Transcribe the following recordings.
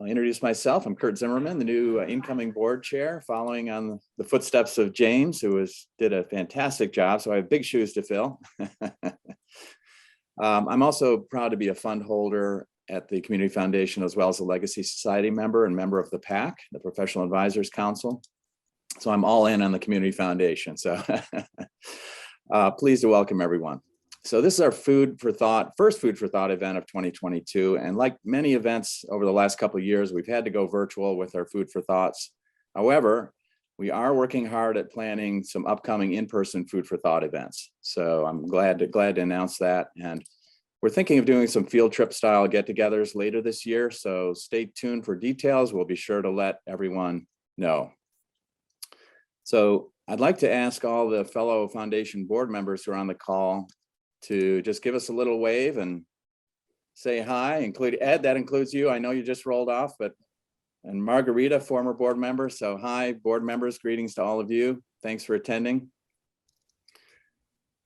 I'll introduce myself. I'm Kurt Zimmerman, the new incoming board chair, following on the footsteps of James, who did a fantastic job. So I have big shoes to fill. I'm also proud to be a fund holder at the Community Foundation, as well as a Legacy Society member and member of the PAC, the Professional Advisors Council. So I'm all in on the Community Foundation. So pleased to welcome everyone. So this is our first Food for Thought event of 2022. And like many events over the last couple of years, we've had to go virtual with our Food for Thoughts. However, we are working hard at planning some upcoming in-person Food for Thought events. So I'm glad to announce that. And we're thinking of doing some field trip style get-togethers later this year. So stay tuned for details. We'll be sure to let everyone know. So I'd like to ask all the fellow foundation board members who are on the call to just give us a little wave and say hi, include Ed, that includes you. I know you just rolled off, and Margarita, former board member. So hi, board members, greetings to all of you. Thanks for attending.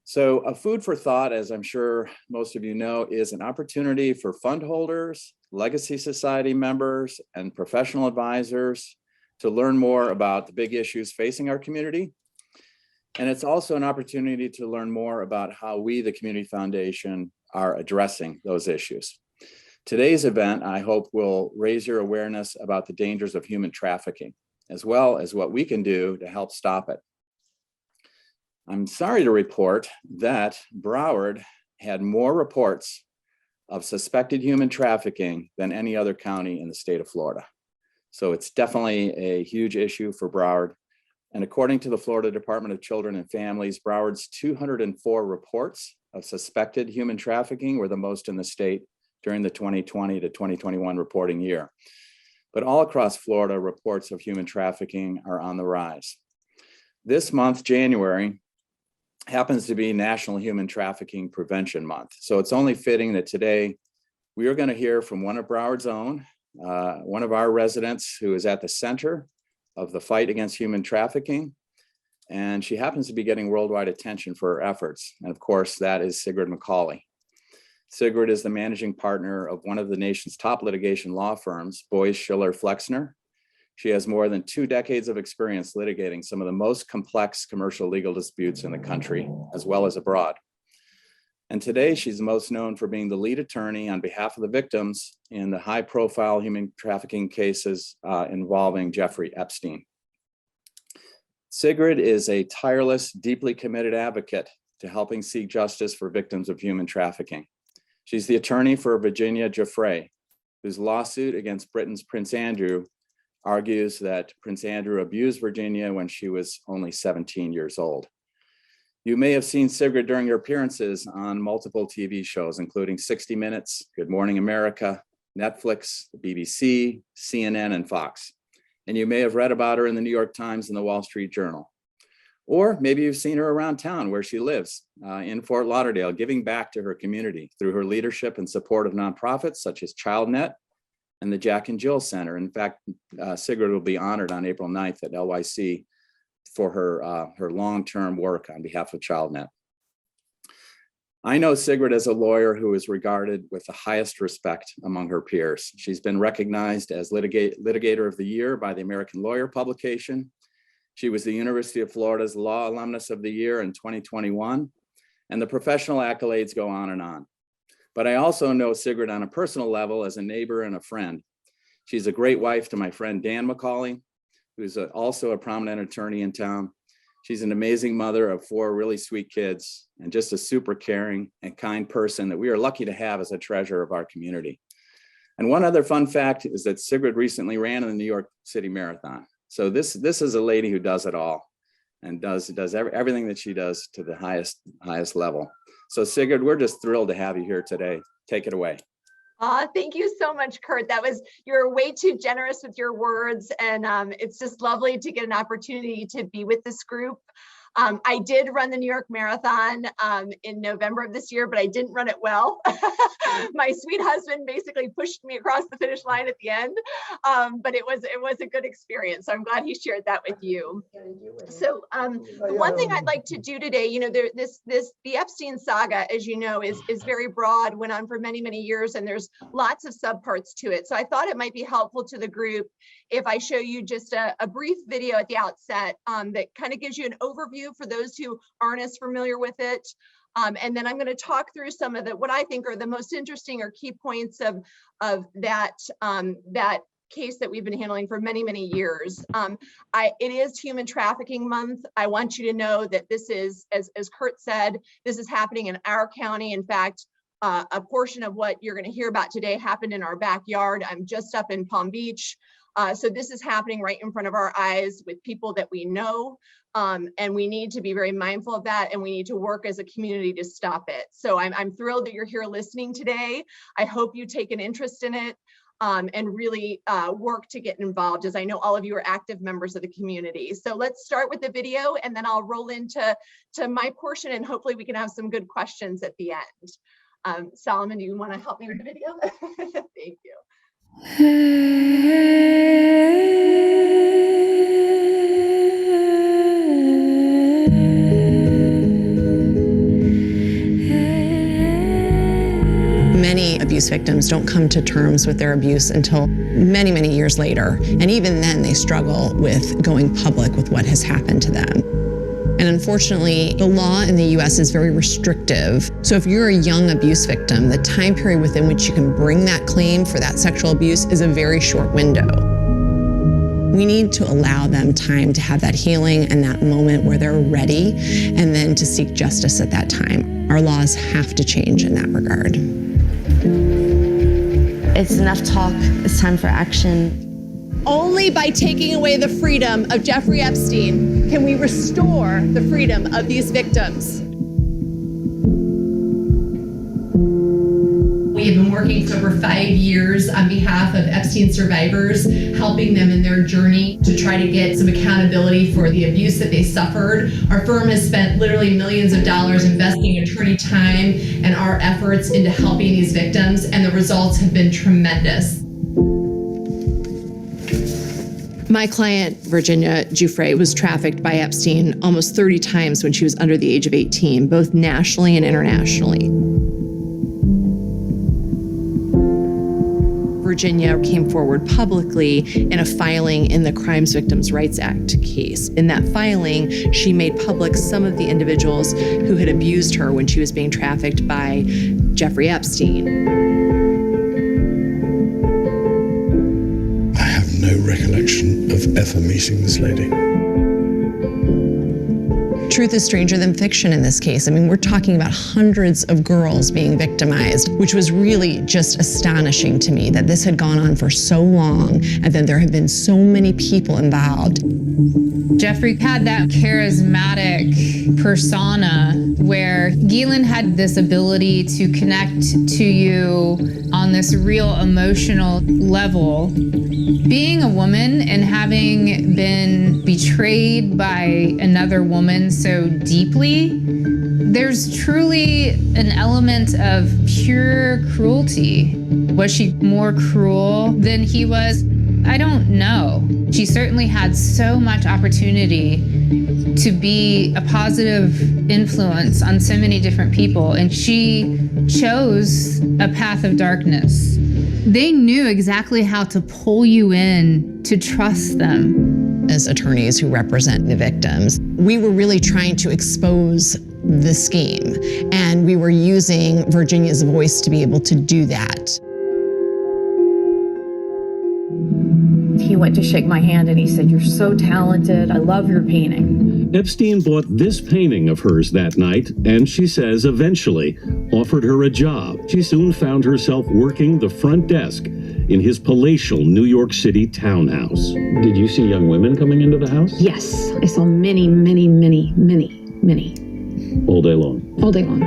So a Food for Thought, as I'm sure most of you know, is an opportunity for fund holders, Legacy Society members, and professional advisors to learn more about the big issues facing our community. And it's also an opportunity to learn more about how we, the Community Foundation, are addressing those issues. Today's event, I hope, will raise your awareness about the dangers of human trafficking, as well as what we can do to help stop it. I'm sorry to report that Broward had more reports of suspected human trafficking than any other county in the state of Florida. So it's definitely a huge issue for Broward. And according to the Florida Department of Children and Families, Broward's 204 reports of suspected human trafficking were the most in the state during the 2020 to 2021 reporting year. But all across Florida, reports of human trafficking are on the rise. This month, January, happens to be National Human Trafficking Prevention Month. So it's only fitting that today we are going to hear from one of Broward's own, one of our residents who is at the center of the fight against human trafficking. And she happens to be getting worldwide attention for her efforts. And of course, that is Sigrid McCawley. Sigrid is the managing partner of one of the nation's top litigation law firms, Boies Schiller Flexner. She has more than 2 decades of experience litigating some of the most complex commercial legal disputes in the country, as well as abroad. And today she's most known for being the lead attorney on behalf of the victims in the high-profile human trafficking cases involving Jeffrey Epstein. Sigrid is a tireless, deeply committed advocate to helping seek justice for victims of human trafficking. She's the attorney for Virginia Giuffre, whose lawsuit against Britain's Prince Andrew argues that Prince Andrew abused Virginia when she was only 17 years old. You may have seen Sigrid during her appearances on multiple TV shows, including 60 Minutes, Good Morning America, Netflix, the BBC, CNN, and Fox. And you may have read about her in the New York Times and the Wall Street Journal. Or maybe you've seen her around town where she lives in Fort Lauderdale, giving back to her community through her leadership and support of nonprofits such as ChildNet and the Jack and Jill Center. In fact, Sigrid will be honored on April 9th at LYC for her long-term work on behalf of ChildNet. I know Sigrid as a lawyer who is regarded with the highest respect among her peers. She's been recognized as Litigator of the Year by the American Lawyer publication. She was the University of Florida's Law Alumnus of the Year in 2021, and the professional accolades go on and on. But I also know Sigrid on a personal level as a neighbor and a friend. She's a great wife to my friend Dan McCawley, who's also a prominent attorney in town. She's an amazing mother of 4 really sweet kids and just a super caring and kind person that we are lucky to have as a treasure of our community. And one other fun fact is that Sigrid recently ran in the New York City Marathon. So this is a lady who does it all and does everything that she does to the highest level. So Sigrid, we're just thrilled to have you here today. Take it away. Thank you so much, Kurt. You're way too generous with your words, and it's just lovely to get an opportunity to be with this group. I did run the New York Marathon in November of this year, but I didn't run it well. My sweet husband basically pushed me across the finish line at the end, but it was a good experience. So I'm glad he shared that with you. So the one thing I'd like to do today, the Epstein saga, as you know, is very broad, went on for many, many years, and there's lots of subparts to it. So I thought it might be helpful to the group if I show you just a brief video at the outset that kind of gives you an overview for those who aren't as familiar with it. And then I'm going to talk through some of what I think are the most interesting or key points of that case that we've been handling for many, many years. It is Human Trafficking Month. I want you to know that this is, as Kurt said, this is happening in our county. In fact, a portion of what you're going to hear about today happened in our backyard. I'm just up in Palm Beach. So this is happening right in front of our eyes with people that we know. And we need to be very mindful of that, and we need to work as a community to stop it. So I'm thrilled that you're here listening today. I hope you take an interest in it and really work to get involved, as I know all of you are active members of the community. So let's start with the video, and then I'll roll into my portion, and hopefully we can have some good questions at the end. Solomon, do you want to help me with the video? Thank you. Many abuse victims don't come to terms with their abuse until many, many years later. And even then they struggle with going public with what has happened to them. And unfortunately, the law in the US is very restrictive. So if you're a young abuse victim, the time period within which you can bring that claim for that sexual abuse is a very short window. We need to allow them time to have that healing and that moment where they're ready, and then to seek justice at that time. Our laws have to change in that regard. It's enough talk, it's time for action. Only by taking away the freedom of Jeffrey Epstein can we restore the freedom of these victims. We have been working for over 5 years on behalf of Epstein survivors, helping them in their journey to try to get some accountability for the abuse that they suffered. Our firm has spent literally millions of dollars investing attorney time and our efforts into helping these victims, and the results have been tremendous. My client, Virginia Giuffre, was trafficked by Epstein almost 30 times when she was under the age of 18, both nationally and internationally. Virginia came forward publicly in a filing in the Crimes Victims' Rights Act case. In that filing, she made public some of the individuals who had abused her when she was being trafficked by Jeffrey Epstein. No recollection of ever meeting this lady. Truth is stranger than fiction in this case. I mean, we're talking about hundreds of girls being victimized, which was really just astonishing to me that this had gone on for so long and that there have been so many people involved. Jeffrey had that charismatic persona where Ghislaine had this ability to connect to you on this real emotional level. Being a woman and having been betrayed by another woman so deeply, there's truly an element of pure cruelty. Was she more cruel than he was? I don't know. She certainly had so much opportunity to be a positive influence on so many different people, and she chose a path of darkness. They knew exactly how to pull you in to trust them. As attorneys who represent the victims, we were really trying to expose the scheme, and we were using Virginia's voice to be able to do that. He went to shake my hand and he said, "You're so talented. I love your painting." Epstein bought this painting of hers that night, and she says eventually offered her a job. She soon found herself working the front desk in his palatial New York City townhouse. Did you see young women coming into the house? Yes, I saw many, many, many, many, many. All day long? All day long.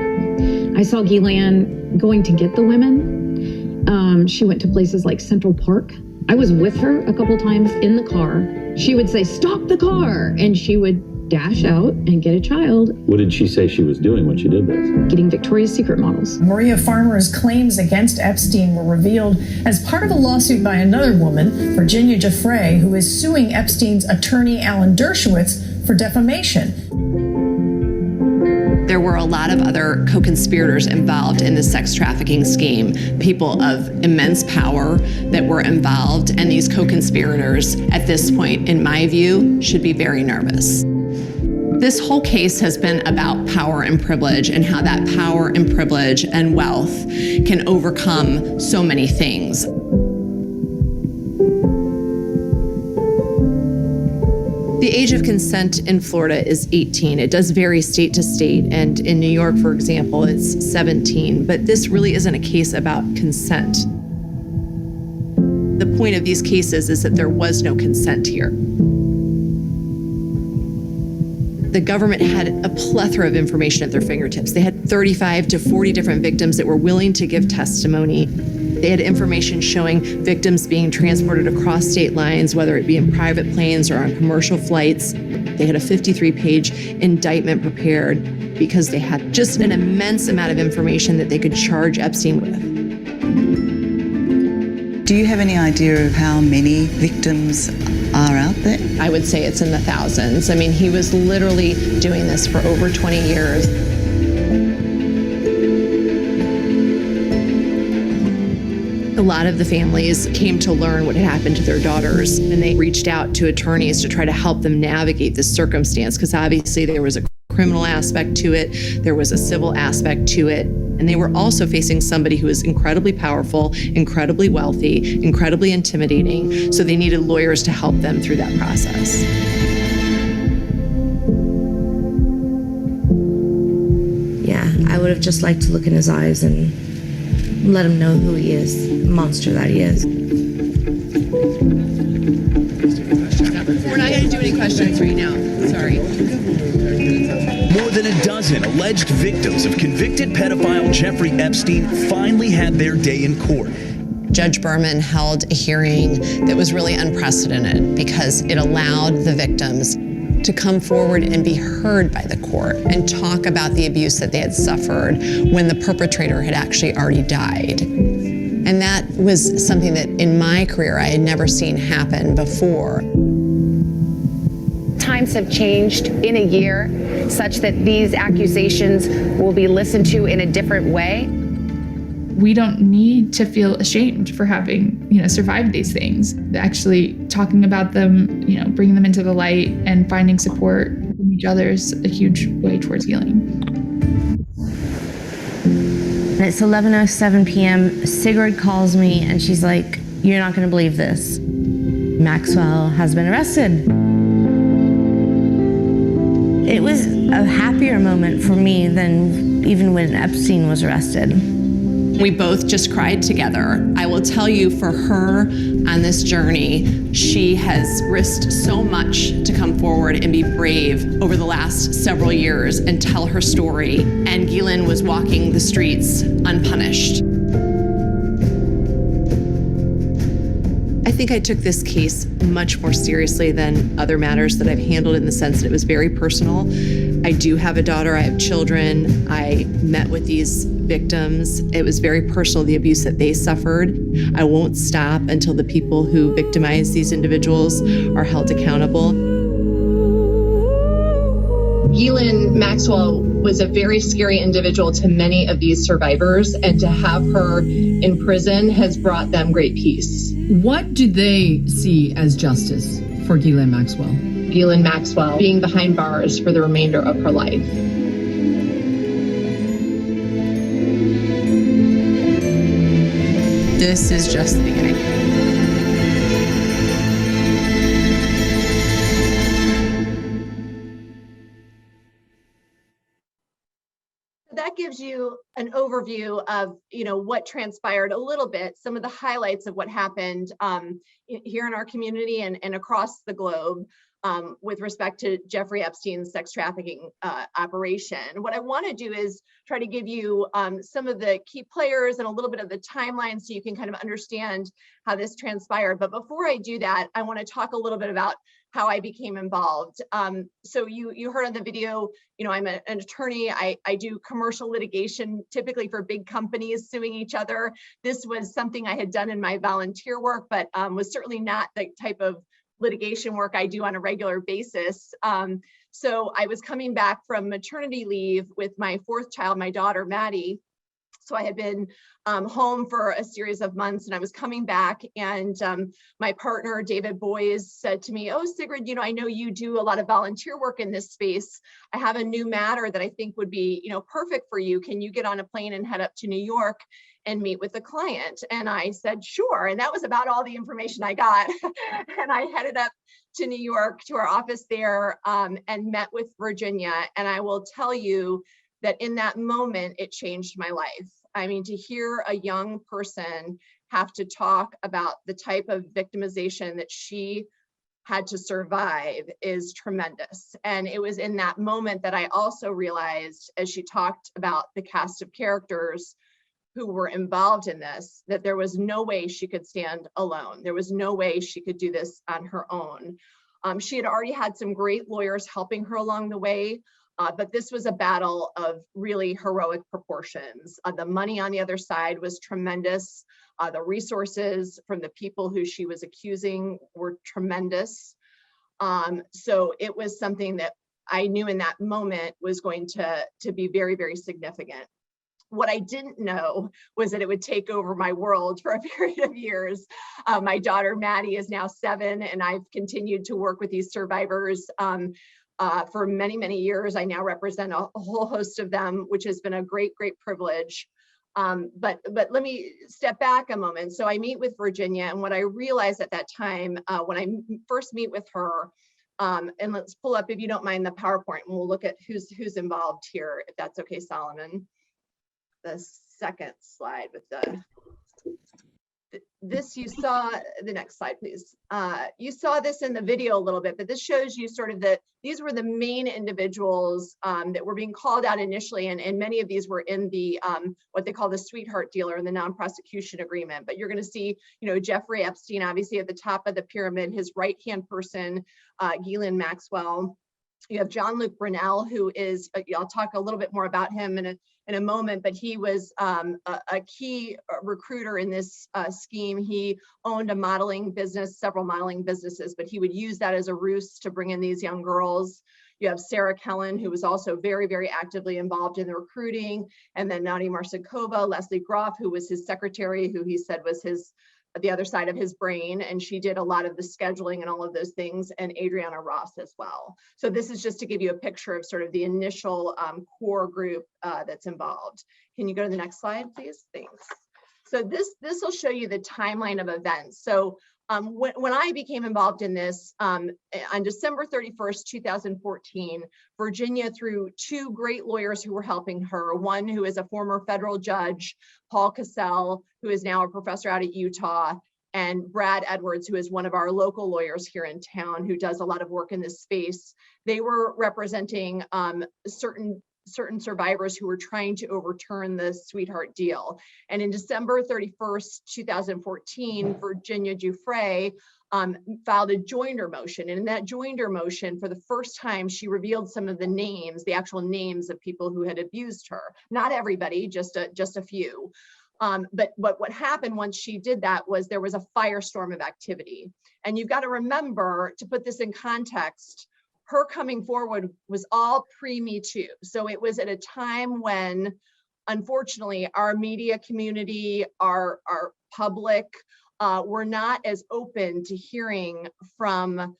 I saw Ghislaine going to get the women. She went to places like Central Park. I was with her a couple times in the car. She would say, "Stop the car," and she would dash out and get a child. What did she say she was doing when she did this? Getting Victoria's Secret models. Maria Farmer's claims against Epstein were revealed as part of a lawsuit by another woman, Virginia Jeffrey, who is suing Epstein's attorney Alan Dershowitz for defamation. There were a lot of other co-conspirators involved in the sex trafficking scheme, people of immense power that were involved, and these co-conspirators, at this point, in my view, should be very nervous. This whole case has been about power and privilege and how that power and privilege and wealth can overcome so many things. The age of consent in Florida is 18. It does vary state to state, and in New York, for example, it's 17. But this really isn't a case about consent. The point of these cases is that there was no consent here. The government had a plethora of information at their fingertips. They had 35 to 40 different victims that were willing to give testimony. They had information showing victims being transported across state lines, whether it be in private planes or on commercial flights. They had a 53-page indictment prepared because they had just an immense amount of information that they could charge Epstein with. Do you have any idea of how many victims are out there? I would say it's in the thousands. I mean, he was literally doing this for over 20 years. A lot of the families came to learn what had happened to their daughters, and they reached out to attorneys to try to help them navigate this circumstance, because obviously there was a criminal aspect to it, there was a civil aspect to it, and they were also facing somebody who was incredibly powerful, incredibly wealthy, incredibly intimidating, so they needed lawyers to help them through that process. Yeah, I would have just liked to look in his eyes and let him know who he is, the monster that he is. We're not going to do any questions right now. Sorry. More than a dozen alleged victims of convicted pedophile Jeffrey Epstein finally had their day in court. Judge Berman held a hearing that was really unprecedented because it allowed the victims to come forward and be heard by the court and talk about the abuse that they had suffered when the perpetrator had actually already died. And that was something that in my career I had never seen happen before. Times have changed in a year such that these accusations will be listened to in a different way. We don't need to feel ashamed for having, survived these things. Actually talking about them, bringing them into the light and finding support from each other is a huge way towards healing. And it's 11:07 p.m. Sigrid calls me and she's like, "You're not going to believe this. Maxwell has been arrested." It was a happier moment for me than even when Epstein was arrested. We both just cried together. I will tell you, for her on this journey, she has risked so much to come forward and be brave over the last several years and tell her story. And Ghislaine was walking the streets unpunished. I think I took this case much more seriously than other matters that I've handled, in the sense that it was very personal. I do have a daughter, I have children. I met with these victims. It was very personal, the abuse that they suffered. I won't stop until the people who victimize these individuals are held accountable. Ghislaine Maxwell was a very scary individual to many of these survivors, and to have her in prison has brought them great peace. What do they see as justice for Ghislaine Maxwell? Ghislaine Maxwell being behind bars for the remainder of her life. This is just the beginning. That gives you an overview of, what transpired a little bit, some of the highlights of what happened here in our community and across the globe with respect to Jeffrey Epstein's sex trafficking operation. What I want to do is try to give you some of the key players and a little bit of the timeline so you can kind of understand how this transpired. But before I do that, I want to talk a little bit about how I became involved. So you heard on the video, I'm an attorney. I do commercial litigation, typically for big companies suing each other. This was something I had done in my volunteer work, but was certainly not the type of litigation work I do on a regular basis. So I was coming back from maternity leave with my fourth child, my daughter, Maddie. So I had been home for a series of months, and I was coming back, and my partner, David Boies, said to me, "Oh, Sigrid, I know you do a lot of volunteer work in this space. I have a new matter that I think would be, perfect for you. Can you get on a plane and head up to New York and meet with the client?" And I said, "Sure." And that was about all the information I got. And I headed up to New York to our office there and met with Virginia. And I will tell you that in that moment, it changed my life. I mean, to hear a young person have to talk about the type of victimization that she had to survive is tremendous. And it was in that moment that I also realized, as she talked about the cast of characters who were involved in this, that there was no way she could stand alone. There was no way she could do this on her own. She had already had some great lawyers helping her along the way. But this was a battle of really heroic proportions. The money on the other side was tremendous. The resources from the people who she was accusing were tremendous. So it was something that I knew in that moment was going to be very, very significant. What I didn't know was that it would take over my world for a period of years. My daughter, Maddie, is now 7, and I've continued to work with these survivors for many, many years. I now represent a whole host of them, which has been a great, great privilege. But let me step back a moment. So I meet with Virginia, and what I realized at that time, when I first meet with her, and let's pull up, if you don't mind, the PowerPoint, and we'll look at who's involved here, if that's okay, Solomon. The second slide with this, you saw the next slide, please. You saw this in the video a little bit, but this shows you sort of these were the main individuals that were being called out initially, and many of these were in the what they call the sweetheart dealer in the non-prosecution agreement. But you're going to see, Jeffrey Epstein, obviously at the top of the pyramid, his right-hand person, Ghislaine Maxwell. You have John-Luc Brunel, who is, I'll talk a little bit more about him in a moment, but he was a key recruiter in this scheme. He owned a modeling business, several modeling businesses, but he would use that as a ruse to bring in these young girls. You have Sarah Kellen, who was also very, very actively involved in the recruiting. And then Nadia Marcinkova, Leslie Groff, who was his secretary, who he said was the other side of his brain, and she did a lot of the scheduling and all of those things, and Adriana Ross as well. So this is just to give you a picture of sort of the initial core group that's involved. Can you go to the next slide, please? Thanks. So this will show you the timeline of events. So when I became involved in this, on December 31st, 2014, Virginia, through 2 great lawyers who were helping her, one who is a former federal judge, Paul Cassell, who is now a professor out at Utah, and Brad Edwards, who is one of our local lawyers here in town, who does a lot of work in this space. They were representing certain survivors who were trying to overturn the sweetheart deal. And in December 31st, 2014, Virginia Giuffre filed a joinder motion. And in that joinder motion, for the first time, she revealed some of the names, the actual names of people who had abused her. Not everybody, just a few. But what happened once she did that was there was a firestorm of activity. And you've got to remember, to put this in context, her coming forward was all pre-Me Too. So it was at a time when, unfortunately, our media community, our public, were not as open to hearing from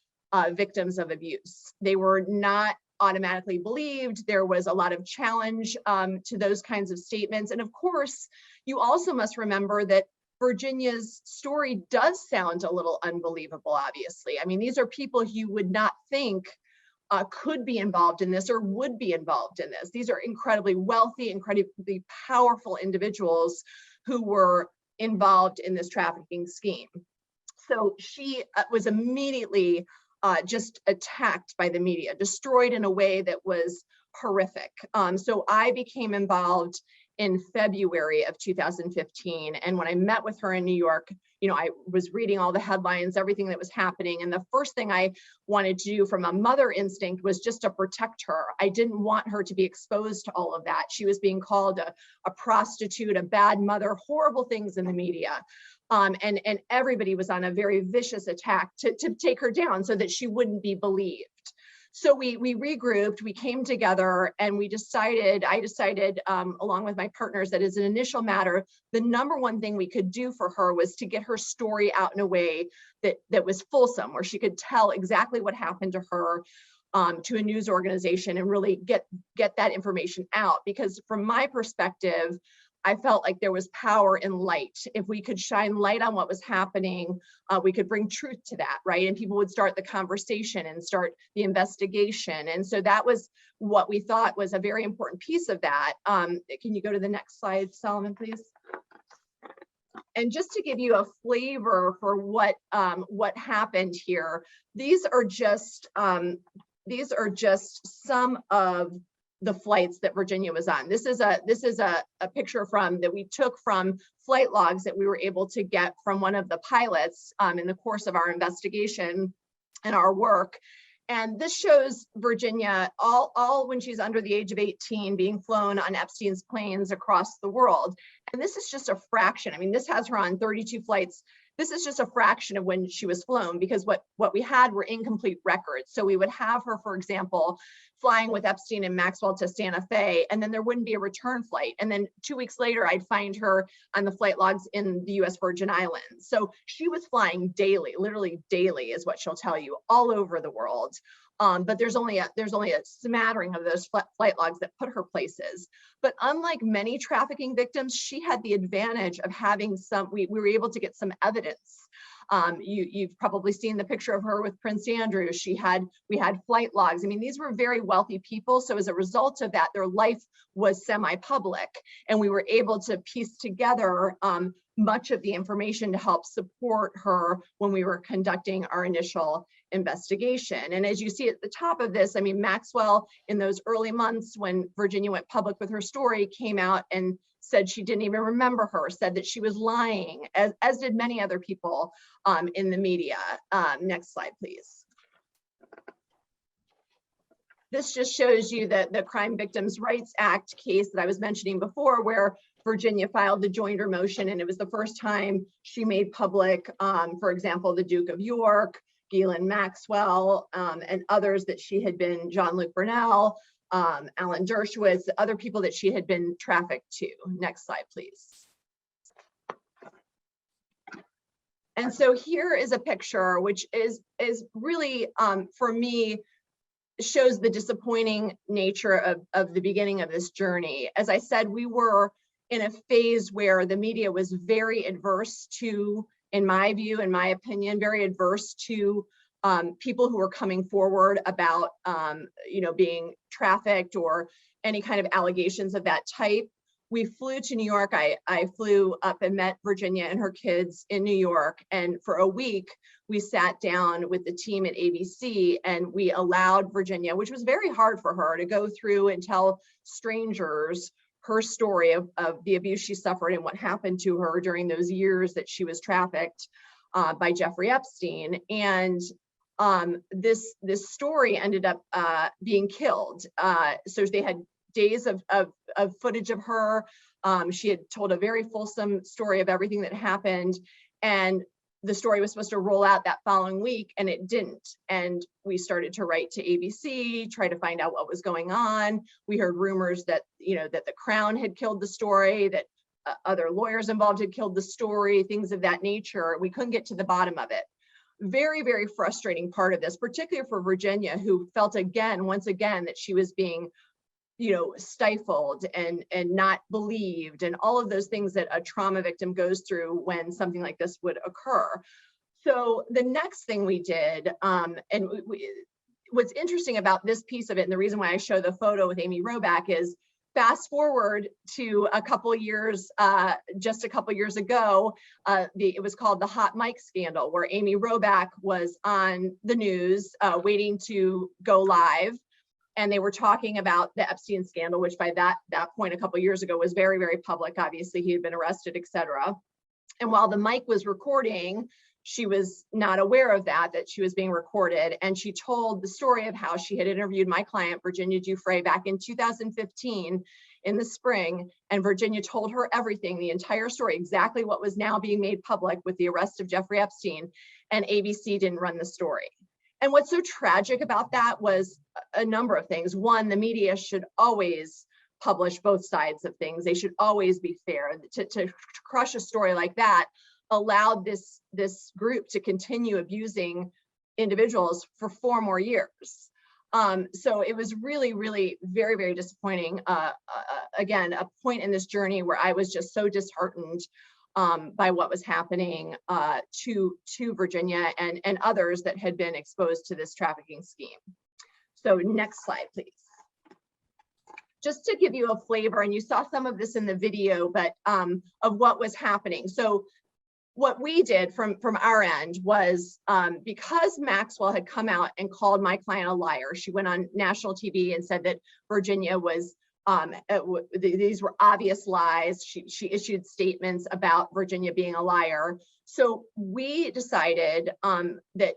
victims of abuse. They were not automatically believed. There was a lot of challenge to those kinds of statements. And of course, you also must remember that Virginia's story does sound a little unbelievable, obviously. I mean, these are people you would not think could be involved in this or would be involved in this. These are incredibly wealthy, incredibly powerful individuals who were involved in this trafficking scheme. So she was immediately just attacked by the media, destroyed in a way that was horrific. So I became involved in February of 2015. And when I met with her in New York, I was reading all the headlines, everything that was happening. And the first thing I wanted to do from a mother instinct was just to protect her. I didn't want her to be exposed to all of that. She was being called a prostitute, a bad mother, horrible things in the media. And everybody was on a very vicious attack to take her down so that she wouldn't be believed. So we regrouped, we came together, and I decided along with my partners that as an initial matter, the number one thing we could do for her was to get her story out in a way that was fulsome, where she could tell exactly what happened to her to a news organization and really get that information out. Because from my perspective, I felt like there was power in light. If we could shine light on what was happening, we could bring truth to that, right? And people would start the conversation and start the investigation. And so that was what we thought was a very important piece of that. Can you go to the next slide, Solomon, please? And just to give you a flavor for what happened here, these are just some of the flights that Virginia was on. This is a picture that we took from flight logs that we were able to get from one of the pilots in the course of our investigation and our work. And this shows Virginia all when she's under the age of 18 being flown on Epstein's planes across the world. And this is just a fraction. I mean, this has her on 32 flights. This is just a fraction of when she was flown, because what we had were incomplete records. So we would have her, for example, flying with Epstein and Maxwell to Santa Fe, and then there wouldn't be a return flight. And then 2 weeks later, I'd find her on the flight logs in the US Virgin Islands. So she was flying daily, literally daily is what she'll tell you, all over the world. But there's only a smattering of those flight logs that put her places. But unlike many trafficking victims, she had the advantage of having we were able to get some evidence. You've probably seen the picture of her with Prince Andrew. We had flight logs. I mean, these were very wealthy people. So as a result of that, their life was semi-public, and we were able to piece together much of the information to help support her when we were conducting our initial investigation. And as you see at the top of this, I mean, Maxwell, in those early months when Virginia went public with her story, came out and said she didn't even remember her, said that she was lying, as did many other people in the media. Next slide, please. This just shows you the Crime Victims' Rights Act case that I was mentioning before, where Virginia filed the joinder motion, and it was the first time she made public, for example, the Duke of York, Ghislaine Maxwell, and others that she had been, Jean-Luc Brunel, Alan Dershowitz, other people that she had been trafficked to. Next slide, please. And so here is a picture which is really, for me, shows the disappointing nature of the beginning of this journey. As I said, we were in a phase where the media was very adverse to, in my view, in my opinion, very adverse to people who were coming forward about, being trafficked or any kind of allegations of that type. We flew to New York. I flew up and met Virginia and her kids in New York. And for a week, we sat down with the team at ABC and we allowed Virginia, which was very hard for her, to go through and tell strangers her story of the abuse she suffered and what happened to her during those years that she was trafficked by Jeffrey Epstein. And this story ended up being killed. So they had days of footage of her. She had told a very fulsome story of everything that happened. And the story was supposed to roll out that following week, and it didn't. And we started to write to ABC, try to find out what was going on. We heard rumors that, that the Crown had killed the story, that other lawyers involved had killed the story, things of that nature. We couldn't get to the bottom of it. Very, very frustrating part of this, particularly for Virginia, who felt once again, that she was being stifled and not believed, and all of those things that a trauma victim goes through when something like this would occur. So the next thing we did, what's interesting about this piece of it, and the reason why I show the photo with Amy Roback, is fast forward to a couple years, just a couple years ago, it was called the Hot Mic Scandal, where Amy Roback was on the news waiting to go live. And they were talking about the Epstein scandal, which by that point, a couple of years ago, was very, very public. Obviously, he had been arrested, et cetera. And while the mic was recording, she was not aware of that she was being recorded. And she told the story of how she had interviewed my client, Virginia Giuffre, back in 2015 in the spring. And Virginia told her everything, the entire story, exactly what was now being made public with the arrest of Jeffrey Epstein. And ABC didn't run the story. And what's so tragic about that was a number of things. One, the media should always publish both sides of things. They should always be fair. To crush a story like that allowed this group to continue abusing individuals for 4 more years. So it was really, really very, very disappointing. Again, a point in this journey where I was just so disheartened by what was happening to Virginia and others that had been exposed to this trafficking scheme. So next slide, please. Just to give you a flavor, and you saw some of this in the video, but of what was happening. So what we did from our end was, because Maxwell had come out and called my client a liar, she went on national TV and said that Virginia was, these were obvious lies. She issued statements about Virginia being a liar. So we decided that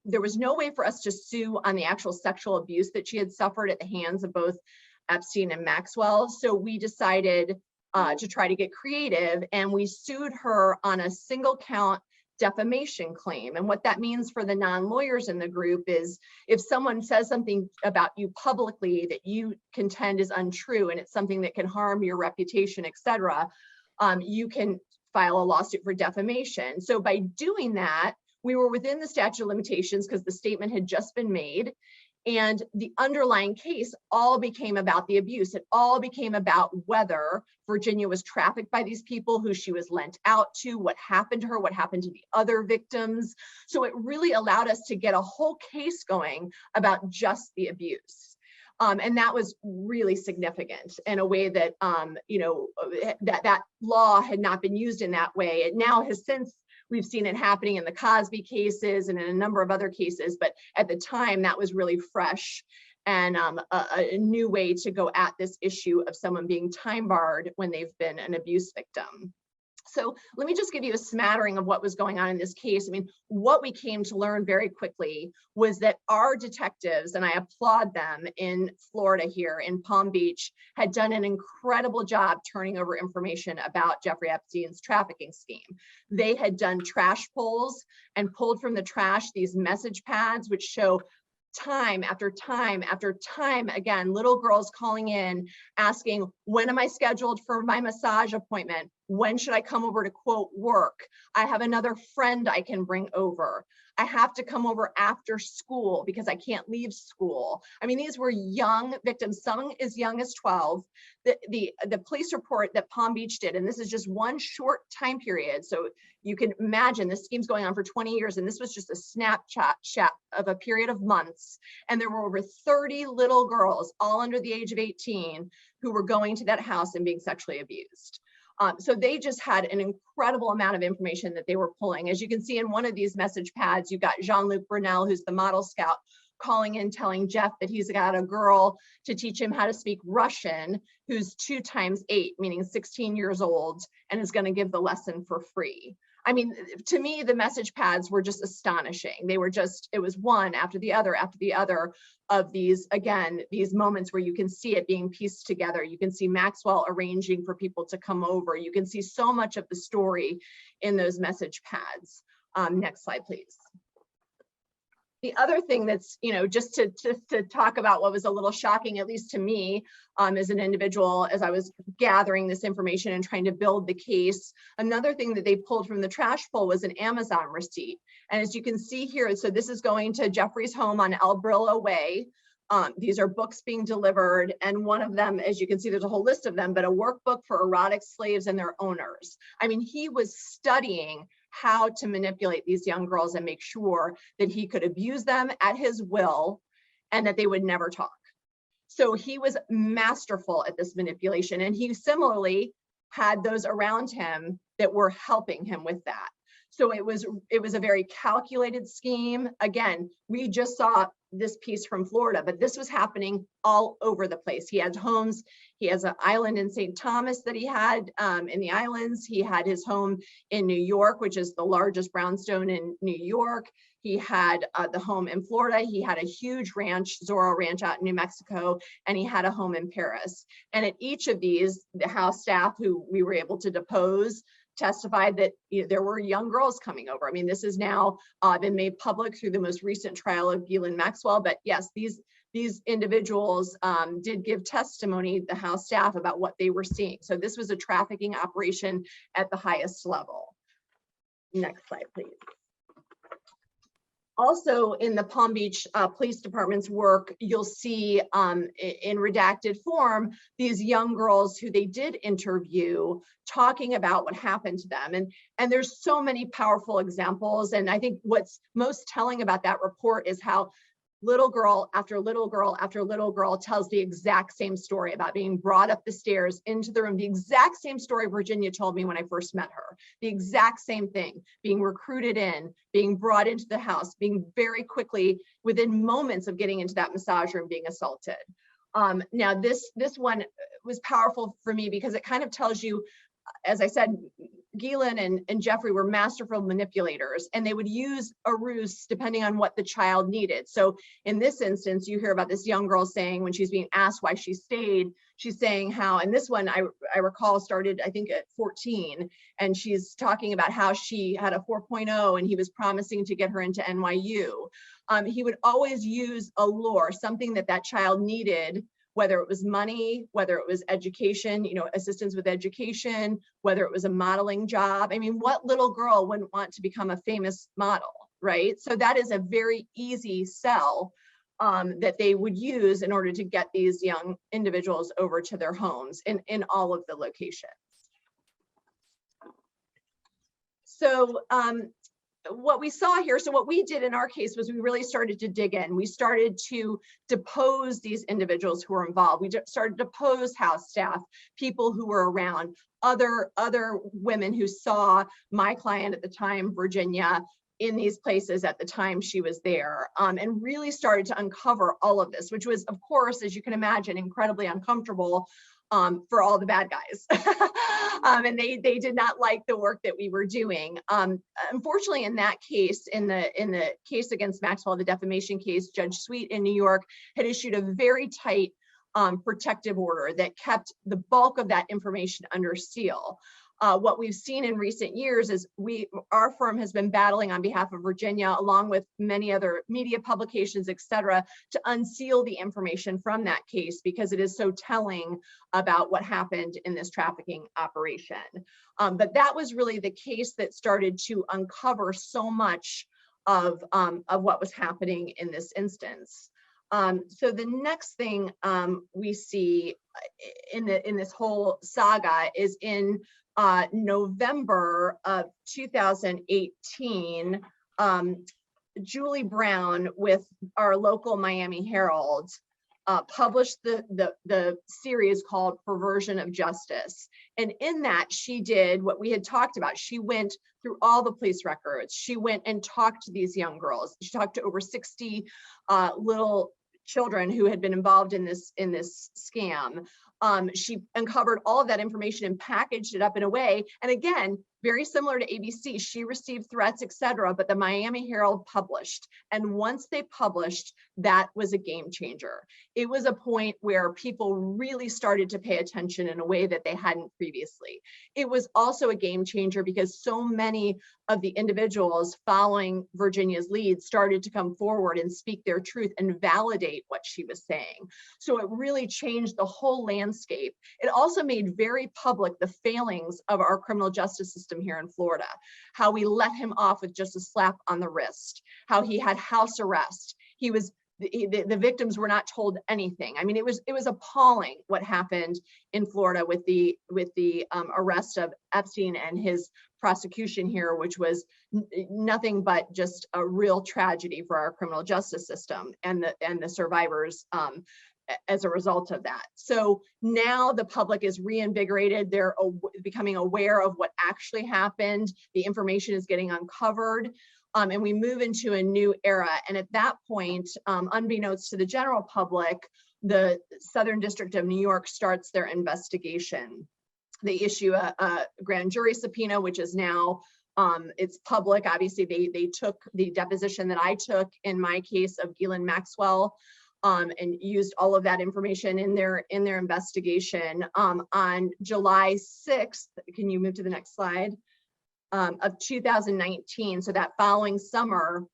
there was no way for us to sue on the actual sexual abuse that she had suffered at the hands of both Epstein and Maxwell. So we decided to try to get creative, and we sued her on a single count defamation claim. And what that means for the non-lawyers in the group is if someone says something about you publicly that you contend is untrue and it's something that can harm your reputation, etc., you can file a lawsuit for defamation. So by doing that, we were within the statute of limitations because the statement had just been made. And the underlying case all became about the abuse. It all became about whether Virginia was trafficked by these people, who she was lent out to, what happened to her, what happened to the other victims. So it really allowed us to get a whole case going about just the abuse. And that was really significant in a way that, that law had not been used in that way. It now has since. We've seen it happening in the Cosby cases and in a number of other cases, but at the time that was really fresh and a new way to go at this issue of someone being time barred when they've been an abuse victim. So let me just give you a smattering of what was going on in this case. I mean, what we came to learn very quickly was that our detectives, and I applaud them in Florida here in Palm Beach, had done an incredible job turning over information about Jeffrey Epstein's trafficking scheme. They had done trash pulls and pulled from the trash these message pads, which show time after time after time again, little girls calling in asking, when am I scheduled for my massage appointment? When should I come over to quote work? I have another friend I can bring over. I have to come over after school because I can't leave school. I mean, these were young victims, some as young as 12. The police report that Palm Beach did, and this is just one short time period. So you can imagine this scheme's going on for 20 years, and this was just a snapshot of a period of months. And there were over 30 little girls, all under the age of 18, who were going to that house and being sexually abused. So they just had an incredible amount of information that they were pulling. As you can see in one of these message pads, you've got Jean-Luc Brunel, who's the model scout, calling in, telling Jeff that he's got a girl to teach him how to speak Russian, who's 2 times 8, meaning 16 years old, and is going to give the lesson for free. I mean, to me, the message pads were just astonishing. They were just, it was one after the other of these, again, these moments where you can see it being pieced together. You can see Maxwell arranging for people to come over. You can see so much of the story in those message pads. Next slide, please. The other thing that's, just to talk about what was a little shocking, at least to me, as an individual, as I was gathering this information and trying to build the case, another thing that they pulled from the trash pull was an Amazon receipt. And as you can see here, so this is going to Jeffrey's home on El Brillo Way. These are books being delivered, and one of them, as you can see, there's a whole list of them, but a workbook for erotic slaves and their owners. I mean, he was studying how to manipulate these young girls and make sure that he could abuse them at his will and that they would never talk. So he was masterful at this manipulation, and he similarly had those around him that were helping him with that. So it was a very calculated scheme. Again, we just saw this piece from Florida, but this was happening all over the place. He had homes. He has an island in St. Thomas that he had in the islands. He had his home in New York, which is the largest brownstone in New York. He had the home in Florida. He had a huge ranch, Zorro Ranch, out in New Mexico, and he had a home in Paris. And at each of these, the House staff who we were able to depose testified that there were young girls coming over. I mean, this has now been made public through the most recent trial of Ghislaine Maxwell. But yes, these individuals did give testimony, the House staff, about what they were seeing. So this was a trafficking operation at the highest level. Next slide, please. Also, in the Palm Beach Police Department's work, you'll see in redacted form these young girls who they did interview talking about what happened to them. And there's so many powerful examples. And I think what's most telling about that report is how little girl after little girl after little girl tells the exact same story about being brought up the stairs into the room. The exact same story Virginia told me when I first met her. The exact same thing, being recruited in, being brought into the house, being very quickly, within moments of getting into that massage room, being assaulted. Now this one was powerful for me because it kind of tells you, as I said, Ghislaine and Jeffrey were masterful manipulators, and they would use a ruse depending on what the child needed. So in this instance, you hear about this young girl saying, when she's being asked why she stayed, she's saying how, and this one I recall started, I think, at 14, and she's talking about how she had a 4.0 and he was promising to get her into NYU. He would always use a lure, something that child needed, whether it was money, whether it was education, assistance with education, whether it was a modeling job. I mean, what little girl wouldn't want to become a famous model, right? So that is a very easy sell that they would use in order to get these young individuals over to their homes in all of the locations. So what we saw here, so what we did in our case was we really started to dig in. We started to depose these individuals who were involved. We started to depose house staff, people who were around, other women who saw my client at the time, Virginia, in these places at the time she was there, and really started to uncover all of this, which was, of course, as you can imagine, incredibly uncomfortable for all the bad guys. And they did not like the work that we were doing. Unfortunately, in that case, in the case against Maxwell, the defamation case, Judge Sweet in New York had issued a very tight protective order that kept the bulk of that information under seal. What we've seen in recent years is our firm has been battling on behalf of Virginia, along with many other media publications, et cetera, to unseal the information from that case because it is so telling about what happened in this trafficking operation. But that was really the case that started to uncover so much of what was happening in this instance. So the next thing we see in this whole saga is in November of 2018, Julie Brown with our local Miami Herald published the series called Perversion of Justice. And in that, she did what we had talked about. She went through all the police records. She went and talked to these young girls. She talked to over 60 little children who had been involved in this scam. She uncovered all of that information and packaged it up in a way, and again, very similar to ABC, she received threats, etc., but the Miami Herald published. And once they published, that was a game changer. It was a point where people really started to pay attention in a way that they hadn't previously. It was also a game changer because so many of the individuals following Virginia's lead started to come forward and speak their truth and validate what she was saying. So it really changed the whole landscape. It also made very public the failings of our criminal justice system here in Florida, how we let him off with just a slap on the wrist, how he had house arrest. The victims were not told anything. I mean, it was appalling what happened in Florida with the arrest of Epstein and his prosecution here, which was nothing but just a real tragedy for our criminal justice system and the survivors as a result of that. So now the public is reinvigorated. They're becoming aware of what actually happened. The information is getting uncovered. And we move into a new era. And at that point, unbeknownst to the general public, the Southern District of New York starts their investigation. They issue a grand jury subpoena, which is now, it's public. Obviously, they took the deposition that I took in my case of Ghislaine Maxwell, and used all of that information in their investigation. On July 6th, can you move to the next slide, of 2019, so that following summer,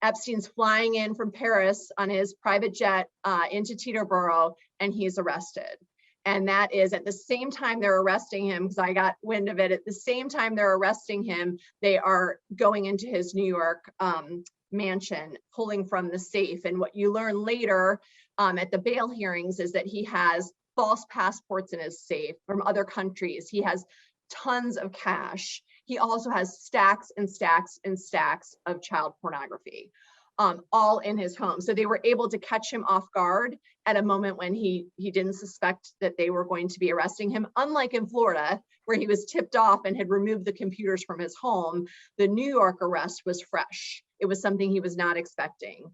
Epstein's flying in from Paris on his private jet into Teterboro, and he's arrested. And that is at the same time they're arresting him, because I got wind of it, at the same time they're arresting him, they are going into his New York mansion, pulling from the safe. And what you learn later at the bail hearings is that he has false passports in his safe from other countries. He has tons of cash. He also has stacks and stacks and stacks of child pornography, all in his home. So they were able to catch him off guard at a moment when he didn't suspect that they were going to be arresting him. Unlike in Florida, where he was tipped off and had removed the computers from his home, the New York arrest was fresh. It was something he was not expecting.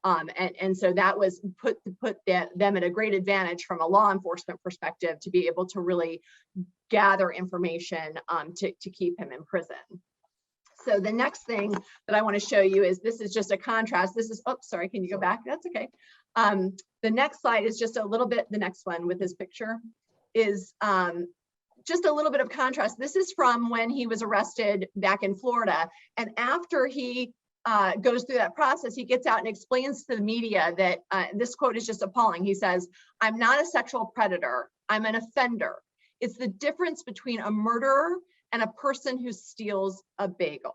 And so that was put them at a great advantage from a law enforcement perspective to be able to really gather information to keep him in prison. So the next thing that I want to show you is, this is just a contrast. This is, oh, sorry, can you go back? That's okay. The next slide is just a little bit, the next one with his picture is just a little bit of contrast. This is from when he was arrested back in Florida. And after he goes through that process, he gets out and explains to the media that this quote is just appalling. He says, "I'm not a sexual predator, I'm an offender. It's the difference between a murderer and a person who steals a bagel."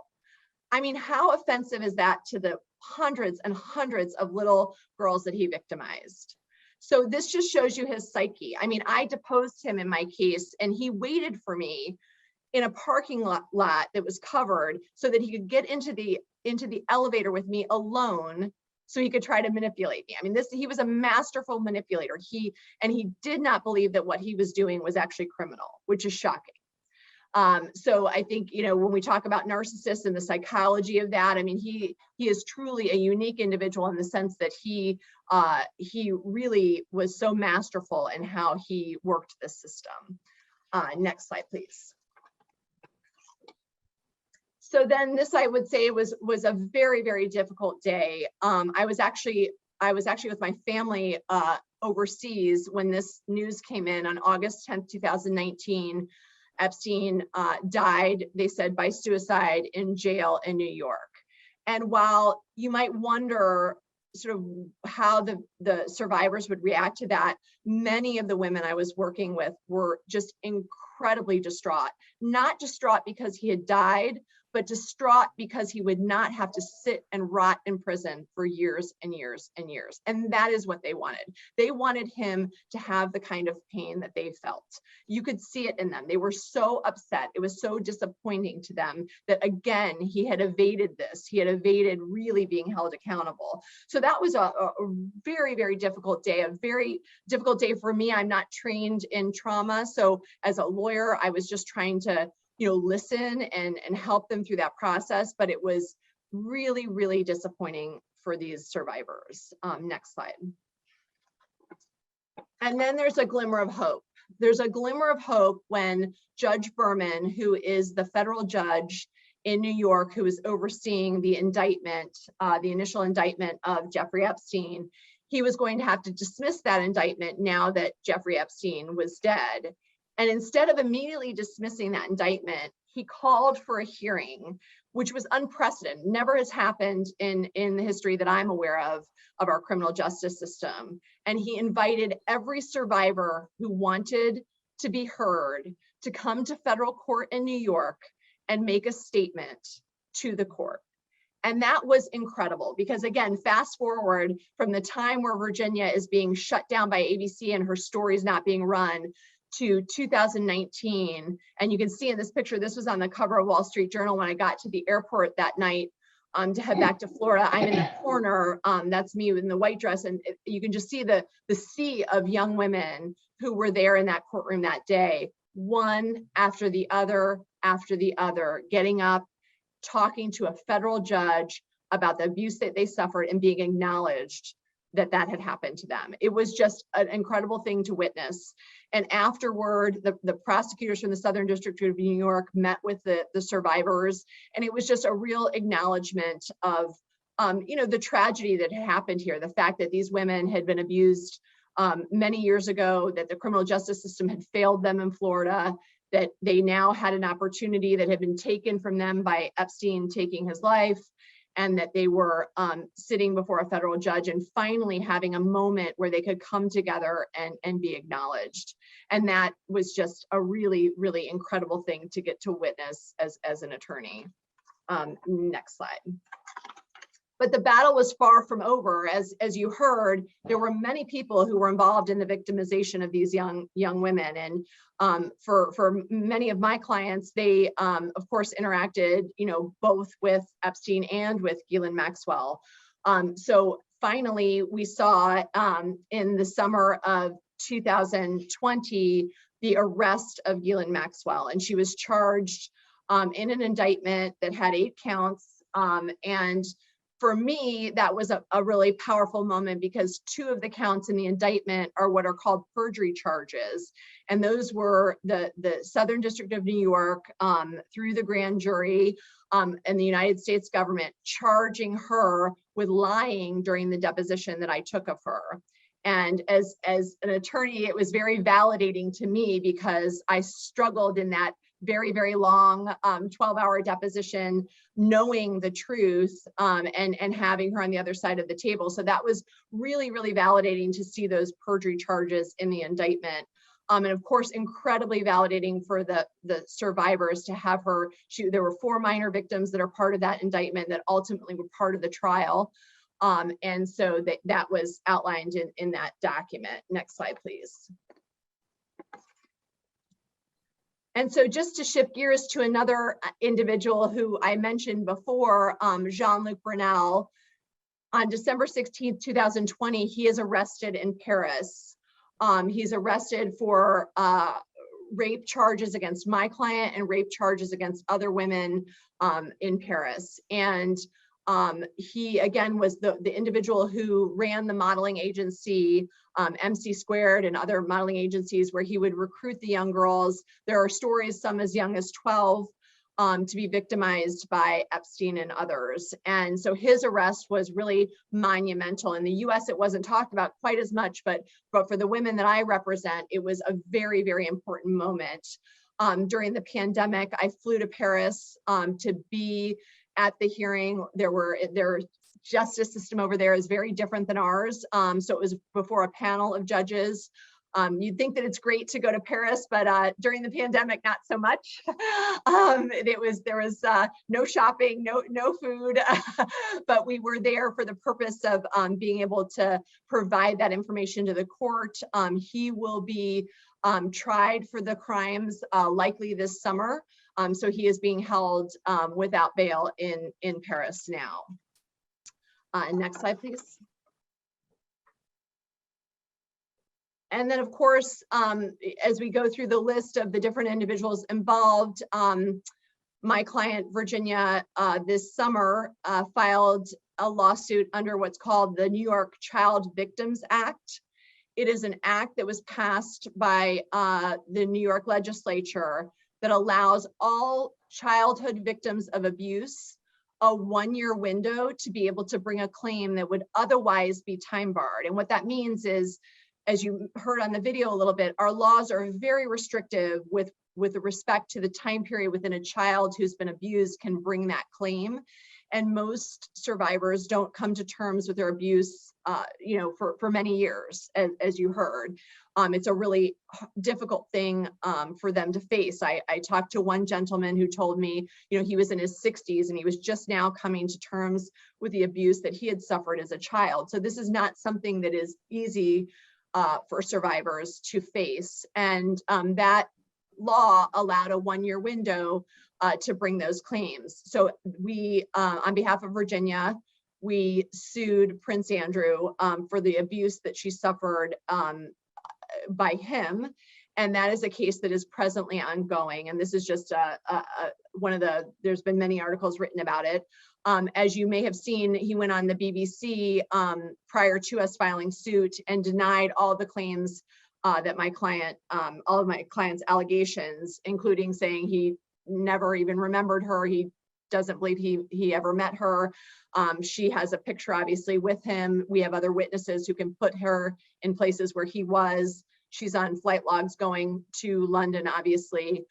I mean, how offensive is that to the hundreds and hundreds of little girls that he victimized? So this just shows you his psyche. I mean, I deposed him in my case, and he waited for me in a parking lot that was covered so that he could get into the elevator with me alone, so he could try to manipulate me. I mean, he was a masterful manipulator. He did not believe that what he was doing was actually criminal, which is shocking. So I think, you know, when we talk about narcissists and the psychology of that, I mean, he is truly a unique individual in the sense that he really was so masterful in how he worked the system. Next slide, please. So then this, I would say, was a very, very difficult day. I was actually with my family overseas when this news came in on August 10th, 2019. Epstein died, they said, by suicide in jail in New York. And while you might wonder sort of how the survivors would react to that, many of the women I was working with were just incredibly distraught. Not distraught because he had died, but distraught because he would not have to sit and rot in prison for years and years and years. And that is what they wanted. They wanted him to have the kind of pain that they felt. You could see it in them. They were so upset. It was so disappointing to them that, again, he had evaded this. He had evaded really being held accountable. So that was a very, very difficult day, a very difficult day for me. I'm not trained in trauma. So as a lawyer, I was just trying to listen and help them through that process. But it was really, really disappointing for these survivors. Next slide. And then there's a glimmer of hope. There's a glimmer of hope when Judge Berman, who is the federal judge in New York, who is overseeing the indictment, the initial indictment of Jeffrey Epstein, he was going to have to dismiss that indictment now that Jeffrey Epstein was dead. And instead of immediately dismissing that indictment, he called for a hearing, which was unprecedented, never has happened in the history that I'm aware of our criminal justice system. And he invited every survivor who wanted to be heard to come to federal court in New York and make a statement to the court. And that was incredible because, again, fast forward from the time where Virginia is being shut down by ABC and her stories not being run to 2019. And you can see in this picture, this was on the cover of Wall Street Journal when I got to the airport that night to head back to Florida. I'm in the corner. That's me in the white dress. And you can just see the sea of young women who were there in that courtroom that day, one after the other, getting up, talking to a federal judge about the abuse that they suffered and being acknowledged that had happened to them. It was just an incredible thing to witness. And afterward, the prosecutors from the Southern District of New York met with the survivors, and it was just a real acknowledgement of the tragedy that had happened here, the fact that these women had been abused many years ago, that the criminal justice system had failed them in Florida, that they now had an opportunity that had been taken from them by Epstein taking his life, and that they were sitting before a federal judge and finally having a moment where they could come together and be acknowledged. And that was just a really, really incredible thing to get to witness as an attorney. Next slide. But the battle was far from over. As you heard, there were many people who were involved in the victimization of these young women. And for many of my clients, they of course interacted, both with Epstein and with Ghislaine Maxwell. So finally, we saw in the summer of 2020 the arrest of Ghislaine Maxwell, and she was charged in an indictment that had 8 counts. And for me, that was a really powerful moment, because 2 of the counts in the indictment are what are called perjury charges. And those were the Southern District of New York through the grand jury and the United States government charging her with lying during the deposition that I took of her. And as an attorney, it was very validating to me, because I struggled in that very, very long 12-hour deposition, knowing the truth and having her on the other side of the table. So that was really, really validating to see those perjury charges in the indictment. And of course, incredibly validating for the survivors to have her. There were 4 minor victims that are part of that indictment that ultimately were part of the trial. And so that was outlined in that document. Next slide, please. And so just to shift gears to another individual who I mentioned before, Jean-Luc Brunel, on December 16th, 2020, he is arrested in Paris. He's arrested for rape charges against my client and rape charges against other women in Paris. And he, again, was the individual who ran the modeling agency, MC Squared, and other modeling agencies where he would recruit the young girls. There are stories, some as young as 12, to be victimized by Epstein and others. And so his arrest was really monumental. In the US, it wasn't talked about quite as much, but for the women that I represent, it was a very, very important moment. During the pandemic, I flew to Paris to be at the hearing. Their justice system over there is very different than ours. So it was before a panel of judges. You'd think that it's great to go to Paris, but during the pandemic, not so much. There was no shopping, no food, but we were there for the purpose of being able to provide that information to the court. He will be tried for the crimes likely this summer. So he is being held without bail in Paris now. Next slide, please. And then, of course, as we go through the list of the different individuals involved, my client, Virginia, this summer filed a lawsuit under what's called the New York Child Victims Act. It is an act that was passed by the New York legislature that allows all childhood victims of abuse a 1-year window to be able to bring a claim that would otherwise be time barred. And what that means is, as you heard on the video a little bit, our laws are very restrictive with respect to the time period within a child who's been abused can bring that claim. And most survivors don't come to terms with their abuse, for many years, as you heard. It's a really difficult thing for them to face. I talked to one gentleman who told me, he was in his 60s and he was just now coming to terms with the abuse that he had suffered as a child. So this is not something that is easy for survivors to face. And that law allowed a 1-year window to bring those claims. So we, on behalf of Virginia, we sued Prince Andrew for the abuse that she suffered by him. And that is a case that is presently ongoing. And this is just one of the, there's been many articles written about it. As you may have seen, he went on the BBC prior to us filing suit and denied all the claims that my client, all of my client's allegations, including saying he never even remembered her. He doesn't believe he ever met her. She has a picture obviously with him. We have other witnesses who can put her in places where he was. She's on flight logs going to London, obviously.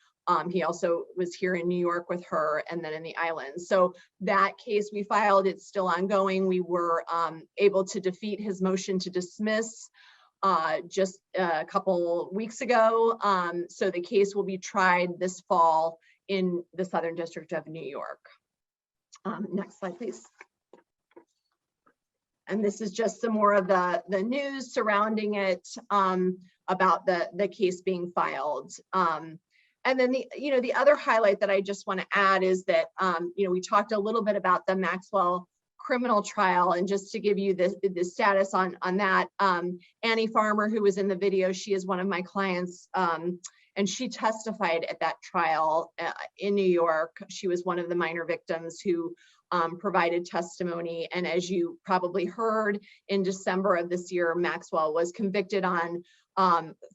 He also was here in New York with her and then in the islands. So that case we filed, it's still ongoing. We were able to defeat his motion to dismiss just a couple weeks ago. So the case will be tried this fall in the Southern District of New York. Next slide, please. And this is just some more of the news surrounding it about the case being filed. And then the other highlight that I just want to add is that we talked a little bit about the Maxwell criminal trial, and just to give you the status on that, Annie Farmer, who was in the video, she is one of my clients, and she testified at that trial in New York. She was one of the minor victims who provided testimony. And as you probably heard, in December of this year, Maxwell was convicted on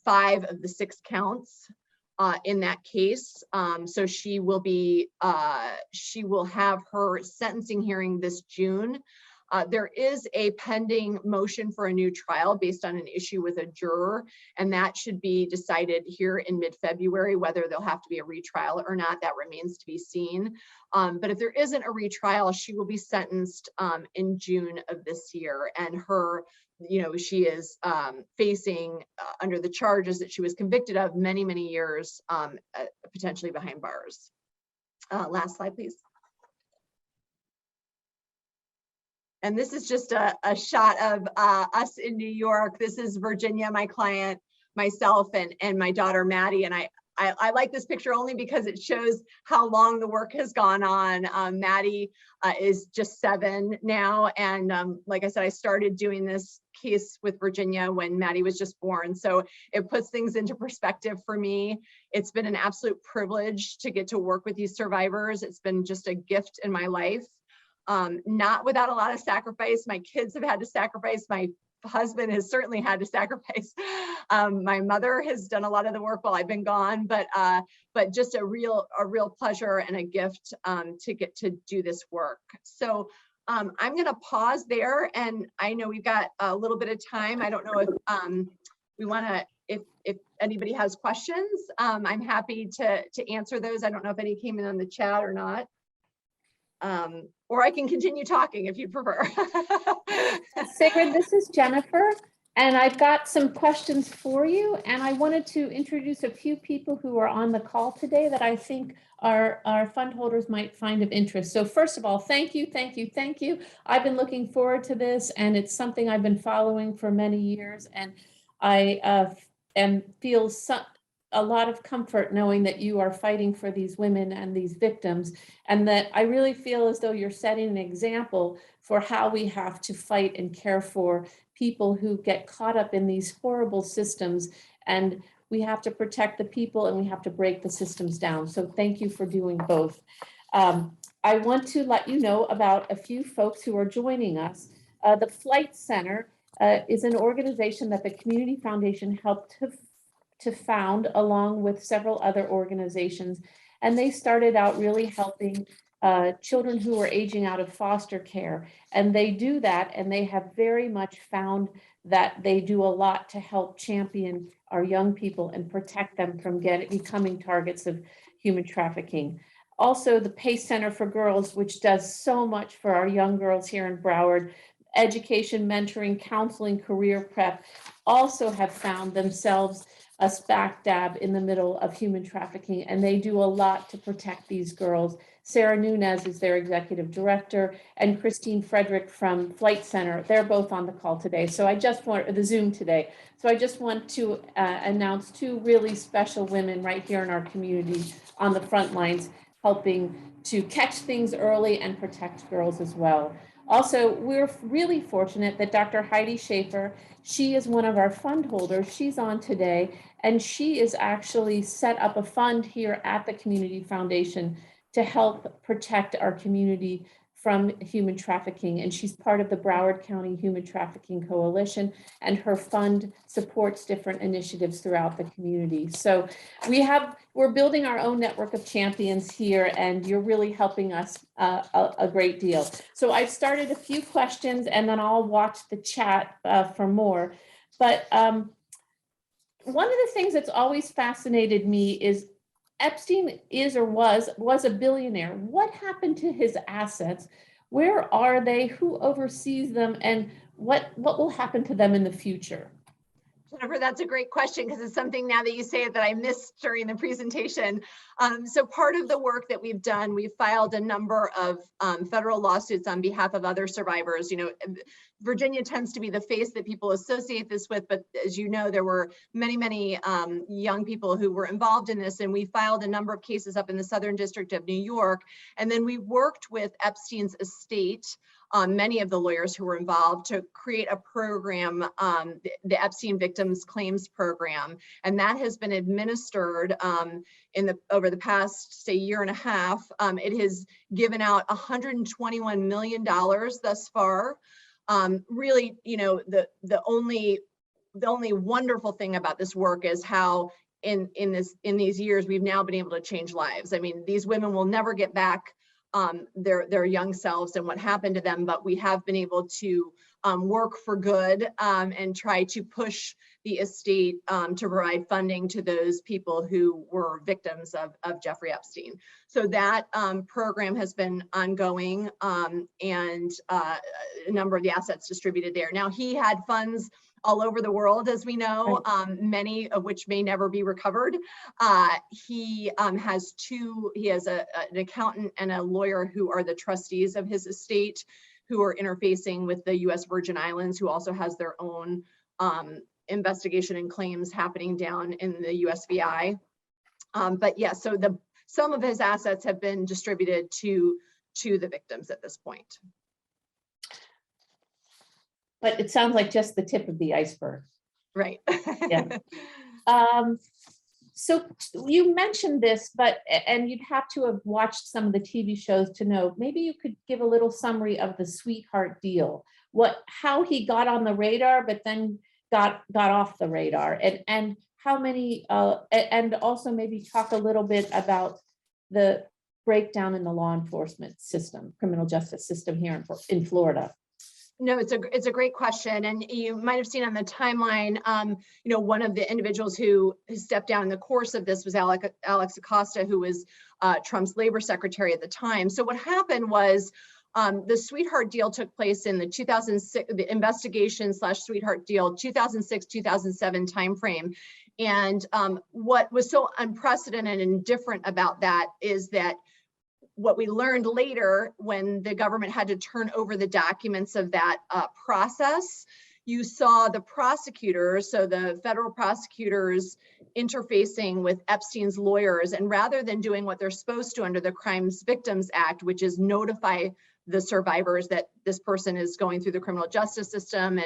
5 of the 6 counts in that case. So she will have her sentencing hearing this June. There is a pending motion for a new trial based on an issue with a juror, and that should be decided here in mid-February. Whether there'll have to be a retrial or not, that remains to be seen. But if there isn't a retrial, she will be sentenced in June of this year, and her, she is facing under the charges that she was convicted of many, many years, potentially behind bars. Last slide, please. And this is just a shot of us in New York. This is Virginia, my client, myself, and my daughter, Maddie. And I like this picture only because it shows how long the work has gone on. Maddie is just 7 now. And like I said, I started doing this case with Virginia when Maddie was just born. So it puts things into perspective for me. It's been an absolute privilege to get to work with these survivors. It's been just a gift in my life. Not without a lot of sacrifice. My kids have had to sacrifice. My husband has certainly had to sacrifice. My mother has done a lot of the work while I've been gone, but just a real pleasure and a gift to get to do this work. So I'm going to pause there, and I know we've got a little bit of time. I don't know if we want to, if anybody has questions, I'm happy to answer those. I don't know if any came in on the chat or not. Or I can continue talking if you prefer. Sigrid, this is Jennifer, and I've got some questions for you. And I wanted to introduce a few people who are on the call today that I think our fund holders might find of interest. So first of all, thank you. I've been looking forward to this, and it's something I've been following for many years. And I feel a lot of comfort knowing that you are fighting for these women and these victims, and that I really feel as though you're setting an example for how we have to fight and care for people who get caught up in these horrible systems, and we have to protect the people and we have to break the systems down. So thank you for doing both. I want to let you know about a few folks who are joining us. The Flight Center is an organization that the Community Foundation helped to found along with several other organizations. And they started out really helping children who were aging out of foster care. And they do that, and they have very much found that they do a lot to help champion our young people and protect them from becoming targets of human trafficking. Also, the PACE Center for Girls, which does so much for our young girls here in Broward, education, mentoring, counseling, career prep, also have found themselves a smack dab in the middle of human trafficking, and they do a lot to protect these girls. Sarah Nunez is their executive director, and Christine Frederick from Flight Center. They're both on the call today. So I just want the Zoom today. So I just want to announce 2 really special women right here in our community on the front lines. helping to catch things early and protect girls as well. Also, we're really fortunate that Dr. Heidi Schaefer, she is one of our fund holders. She's on today, and she is actually set up a fund here at the Community Foundation to help protect our community from human trafficking. And she's part of the Broward County Human Trafficking Coalition, and her fund supports different initiatives throughout the community. So we're building our own network of champions here, and you're really helping us a great deal. So I've started a few questions, and then I'll watch the chat for more. But one of the things that's always fascinated me is Epstein is or was a billionaire. What happened to his assets? Where are they? Who oversees them? And what will happen to them in the future? Jennifer, that's a great question, because it's something, now that you say it, that I missed during the presentation. So part of the work that we've done, we've filed a number of federal lawsuits on behalf of other survivors. You know, Virginia tends to be the face that people associate this with, but as you know, there were many young people who were involved in this, and we filed a number of cases up in the Southern District of New York. And then we worked with Epstein's estate, many of the lawyers who were involved, to create a program, the Epstein Victims Claims Program. And that has been administered over the past, say, year and a half. It has given out $121 million thus far. Really, you know, the only wonderful thing about this work is how in these years we've now been able to change lives. I mean, these women will never get back their young selves and what happened to them, but we have been able to work for good and try to push the estate to provide funding to those people who were victims of Jeffrey Epstein. So that program has been ongoing, and a number of the assets distributed there. Now, he had funds all over the world, as we know, many of which may never be recovered. He has an accountant and a lawyer who are the trustees of his estate, who are interfacing with the U.S. Virgin Islands, who also has their own investigation and claims happening down in the USVI. But yeah, so some of his assets have been distributed to the victims at this point. But it sounds like just the tip of the iceberg. Right. Yeah. So you mentioned this, and you'd have to have watched some of the TV shows to know. Maybe you could give a little summary of the sweetheart deal, how he got on the radar, but then got off the radar, and how many, and also maybe talk a little bit about the breakdown in the law enforcement system, criminal justice system here in Florida. No, it's a great question, and you might have seen on the timeline. You know, one of the individuals who stepped down in the course of this was Alex Acosta, who was Trump's labor secretary at the time. So what happened was the sweetheart deal took place in the 2006, the investigation / sweetheart deal, 2006-2007 timeframe. And what was so unprecedented and different about that is that what we learned later, when the government had to turn over the documents of that process, you saw the prosecutors, so the federal prosecutors, interfacing with Epstein's lawyers, and rather than doing what they're supposed to under the Crimes Victims Act, which is notify the survivors that this person is going through the criminal justice system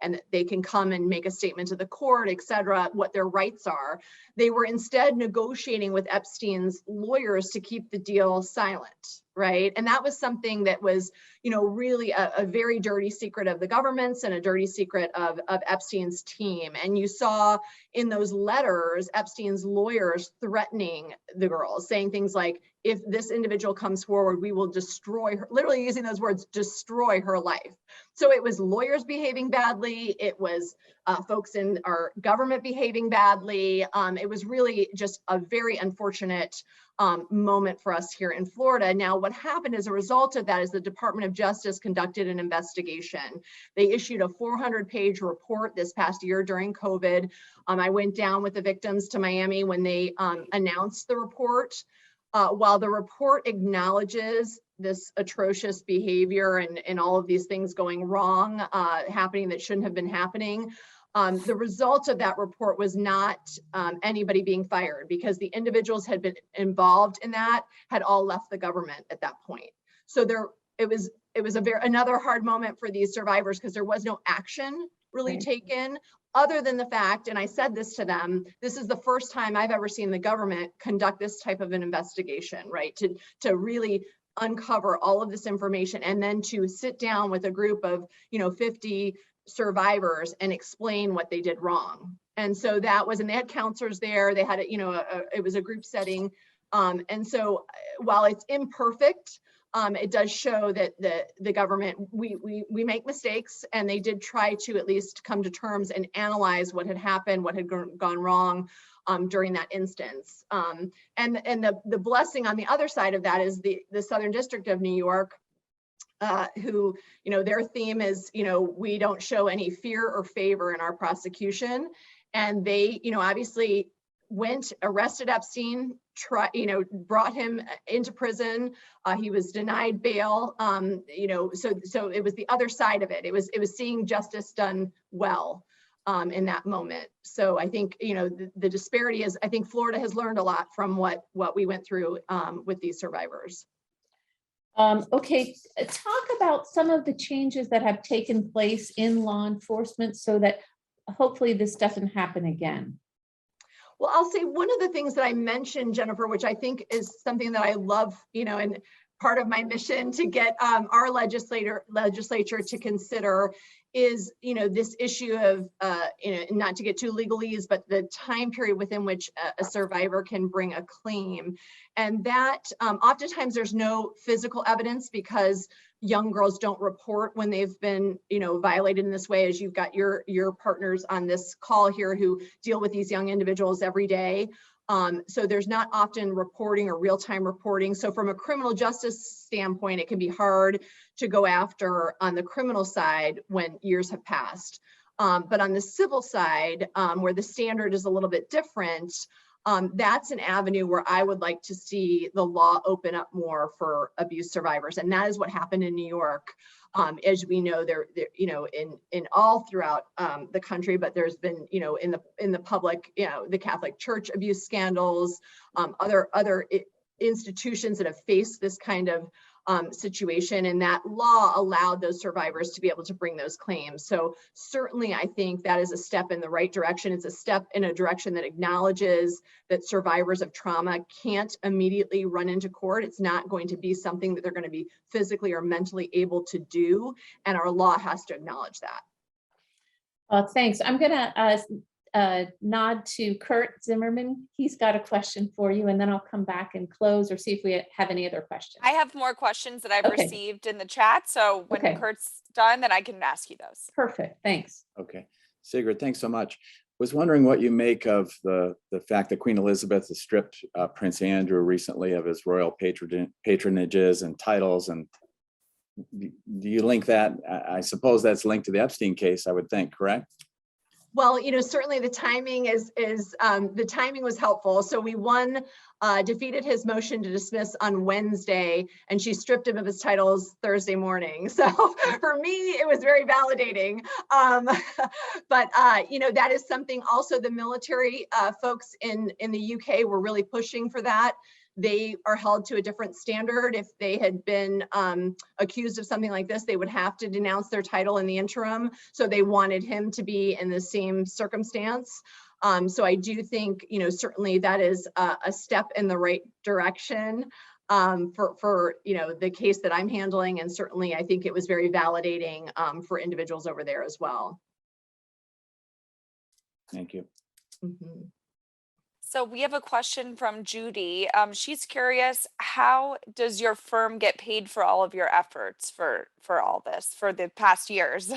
and they can come and make a statement to the court, et cetera, what their rights are. They were instead negotiating with Epstein's lawyers to keep the deal silent, right? And that was something that was, you know, really a very dirty secret of the government's and a dirty secret of Epstein's team. And you saw in those letters, Epstein's lawyers threatening the girls, saying things like, if this individual comes forward, we will destroy her, literally using those words, destroy her life. So it was lawyers behaving badly. It was folks in our government behaving badly. It was really just a very unfortunate moment for us here in Florida. Now, what happened as a result of that is the Department of Justice conducted an investigation. They issued a 400-page report this past year during COVID. I went down with the victims to Miami when they announced the report. While the report acknowledges this atrocious behavior and all of these things going wrong, happening that shouldn't have been happening, The result of that report was not anybody being fired, because the individuals had been involved in that had all left the government at that point. So it was another hard moment for these survivors, because there was no action really taken, other than the fact, and I said this to them, this is the first time I've ever seen the government conduct this type of an investigation, right? To really uncover all of this information, and then to sit down with a group of 50 survivors and explain what they did wrong. And so that was, and they had counselors there, they had it was a group setting. And so while it's imperfect, it does show that the government, we make mistakes, and they did try to at least come to terms and analyze what had happened, what had gone wrong during that instance. And the blessing on the other side of that is the Southern District of New York, who, their theme is, we don't show any fear or favor in our prosecution. And they, obviously arrested Epstein, brought him into prison. He was denied bail. So it was the other side of it. It was seeing justice done well in that moment. So I think, the disparity is, I think Florida has learned a lot from what we went through with these survivors. Okay, talk about some of the changes that have taken place in law enforcement so that hopefully this doesn't happen again. Well, I'll say one of the things that I mentioned, Jennifer, which I think is something that I love, and part of my mission to get our legislature to consider is, this issue of, not to get too legalese, but the time period within which a survivor can bring a claim. And that oftentimes there's no physical evidence, because young girls don't report when they've been, violated in this way, as you've got your partners on this call here who deal with these young individuals every day. So there's not often reporting or real-time reporting. So from a criminal justice standpoint, it can be hard to go after on the criminal side when years have passed. But on the civil side, where the standard is a little bit different, that's an avenue where I would like to see the law open up more for abuse survivors. And that is what happened in New York. As we know, there in all throughout the country, but there's been, in the public, the Catholic Church abuse scandals, other institutions that have faced this kind of situation, and that law allowed those survivors to be able to bring those claims. So certainly I think that is a step in the right direction. It's a step in a direction that acknowledges that survivors of trauma can't immediately run into court. It's not going to be something that they're going to be physically or mentally able to do, and our law has to acknowledge that. Thanks. I'm going to nod to Kurt Zimmerman. He's got a question for you, and then I'll come back and close or see if we have any other questions. I have more questions that I've received in the chat. So when Kurt's done, then I can ask you those. Perfect. Thanks. Okay. Sigrid, thanks so much. Was wondering what you make of the fact that Queen Elizabeth has stripped Prince Andrew recently of his royal patronages and titles. And do you link that? I suppose that's linked to the Epstein case, I would think, correct? Well, certainly the timing the timing was helpful. So we defeated his motion to dismiss on Wednesday, and she stripped him of his titles Thursday morning. So for me, it was very validating. But that is something also the military folks in the UK were really pushing for that. They are held to a different standard. If they had been accused of something like this, they would have to denounce their title in the interim. So they wanted him to be in the same circumstance. So I do think, certainly that is a step in the right direction for the case that I'm handling. And certainly I think it was very validating for individuals over there as well. Thank you. Mm-hmm. So we have a question from Judy. She's curious, how does your firm get paid for all of your efforts for all this, for the past years?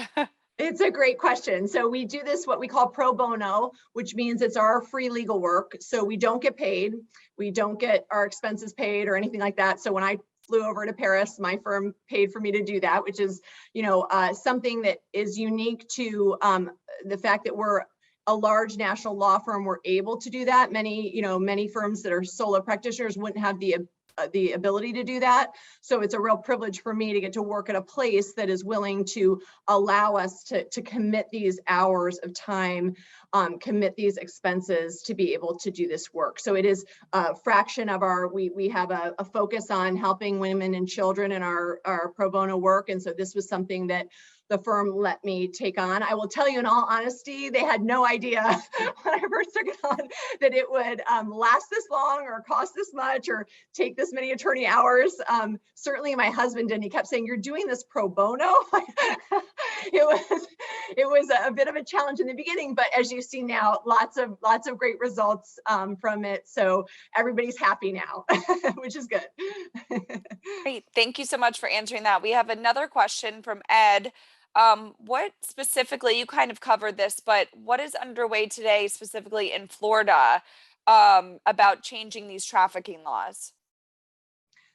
It's a great question. So we do this, what we call pro bono, which means it's our free legal work. So we don't get paid. We don't get our expenses paid or anything like that. So when I flew over to Paris, my firm paid for me to do that, which is, something that is unique to the fact that we're a large national law firm. We're able to do that. Many firms that are solo practitioners wouldn't have the the ability to do that. So it's a real privilege for me to get to work at a place that is willing to allow us to commit these hours of time, commit these expenses to be able to do this work. So it is a fraction of our, we have a focus on helping women and children in our pro bono work. And so this was something that the firm let me take on. I will tell you in all honesty, they had no idea when I first took it on that it would last this long or cost this much or take this many attorney hours. Certainly my husband didn't. He kept saying, "You're doing this pro bono." It was a bit of a challenge in the beginning, but as you see now, lots of great results from it. So everybody's happy now, which is good. Great. Thank you so much for answering that. We have another question from Ed. What specifically, you kind of covered this, but what is underway today, specifically in Florida, about changing these trafficking laws?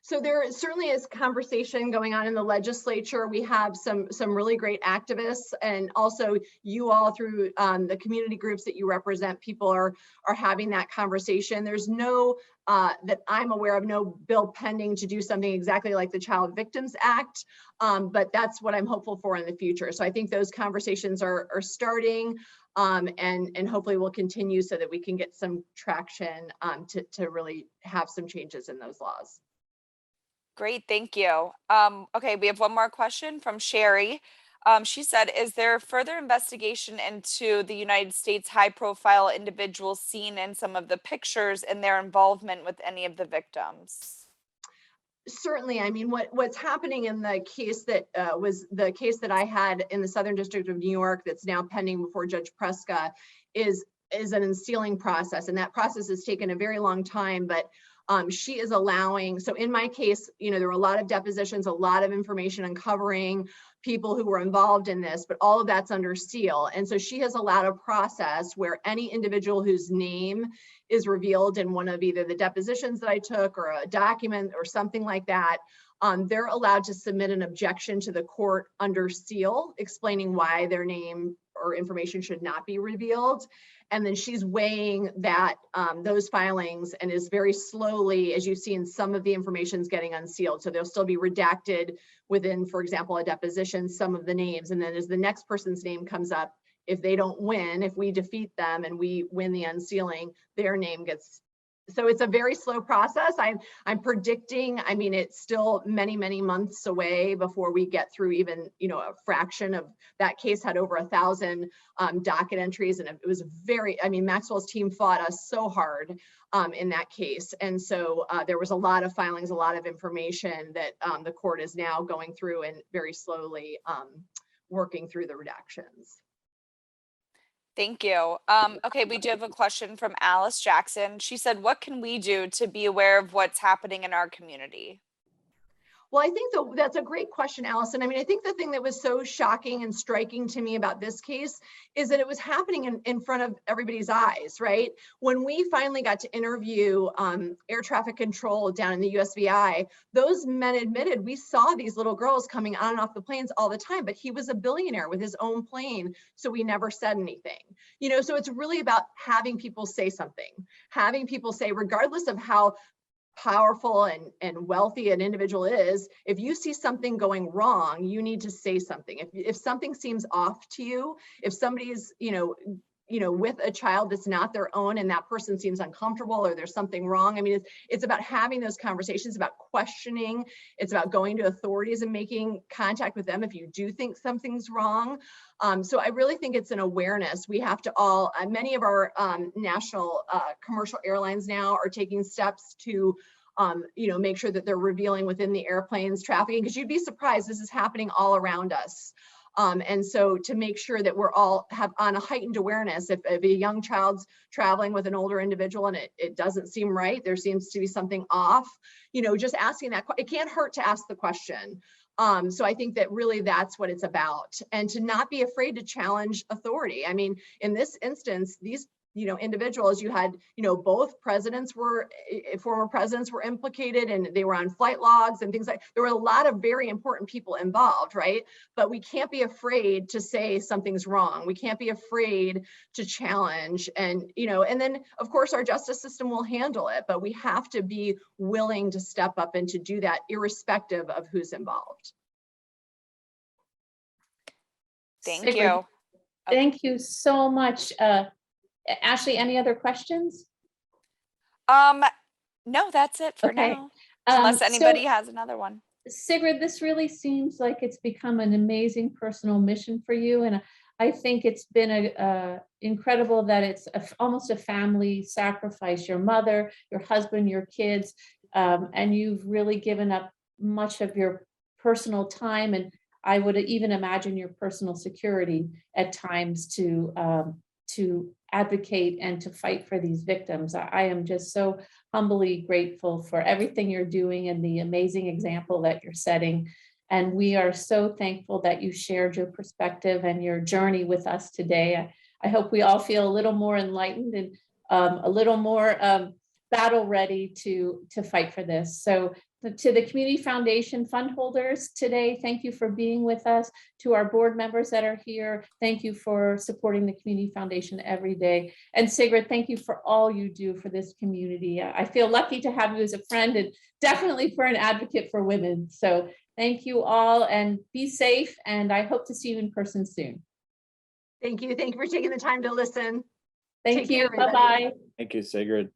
So there certainly is conversation going on in the legislature. We have some really great activists, and also you all through the community groups that you represent, people are having that conversation. There's no, that I'm aware of, no bill pending to do something exactly like the Child Victims Act, but that's what I'm hopeful for in the future. So I think those conversations are starting, and hopefully will continue so that we can get some traction to really have some changes in those laws. Great, thank you. Okay, we have one more question from Sherry. She said, is there further investigation into the United States high-profile individuals seen in some of the pictures and their involvement with any of the victims? Certainly. I mean, what's happening in the case that was the case that I had in the Southern District of New York that's now pending before Judge Preska is an unsealing process, and that process has taken a very long time, but she is allowing, so in my case, there were a lot of depositions, a lot of information uncovering people who were involved in this, but all of that's under seal. And so she has allowed a process where any individual whose name is revealed in one of either the depositions that I took or a document or something like that, they're allowed to submit an objection to the court under seal, explaining why their name or information should not be revealed. And then she's weighing that those filings and is very slowly, as you see in some of the information's getting unsealed. So they'll still be redacted within, for example, a deposition, some of the names. And then as the next person's name comes up, if they don't win, if we defeat them and we win the unsealing, their name gets. So it's a very slow process. I'm predicting, I mean, it's still many, many months away before we get through even, a fraction of that case. Had over 1,000 docket entries, and it was very, I mean, Maxwell's team fought us so hard in that case. And so there was a lot of filings, a lot of information that the court is now going through and very slowly working through the redactions. Thank you. Okay, we do have a question from Alice Jackson. She said, what can we do to be aware of what's happening in our community? Well, I think that's a great question, Allison. I mean, I think the thing that was so shocking and striking to me about this case is that it was happening in front of everybody's eyes, right? When we finally got to interview air traffic control down in the USVI, those men admitted we saw these little girls coming on and off the planes all the time, but he was a billionaire with his own plane, so we never said anything. So it's really about having people say something, having people say, regardless of how powerful and wealthy an individual is, if you see something going wrong, you need to say something. If something seems off to you, if somebody's with a child that's not their own and that person seems uncomfortable or there's something wrong, I mean, it's about having those conversations, about questioning. It's about going to authorities and making contact with them if you do think something's wrong. So I really think it's an awareness. We have to all, many of our national commercial airlines now are taking steps to make sure that they're revealing within the airplanes trafficking, because you'd be surprised, this is happening all around us. And so to make sure that we're all have on a heightened awareness, if a young child's traveling with an older individual and it doesn't seem right, there seems to be something off, just asking that, it can't hurt to ask the question. So I think that really that's what it's about, and to not be afraid to challenge authority. I mean, in this instance, these individuals. You had, both presidents were, former presidents were implicated, and they were on flight logs and things like, there were a lot of very important people involved, right? But we can't be afraid to say something's wrong. We can't be afraid to challenge, and, and then of course our justice system will handle it, but we have to be willing to step up and to do that irrespective of who's involved. Thank you. Thank you so much. Ashley, any other questions? No, that's it for now. Unless anybody has another one. Sigrid, this really seems like it's become an amazing personal mission for you. And I think it's been incredible that it's almost a family sacrifice. Your mother, your husband, your kids, and you've really given up much of your personal time, and I would even imagine your personal security at times to advocate and to fight for these victims. I am just so humbly grateful for everything you're doing and the amazing example that you're setting. And we are so thankful that you shared your perspective and your journey with us today. I hope we all feel a little more enlightened and a little more battle ready to fight for this. So to the Community Foundation Fundholders today, thank you for being with us. To our board members that are here, thank you for supporting the Community Foundation every day. And Sigrid, thank you for all you do for this community. I feel lucky to have you as a friend, and definitely for an advocate for women. So thank you all, and be safe, and I hope to see you in person soon. Thank you. Thank you for taking the time to listen. Thank you. Bye-bye. Thank you, Sigrid.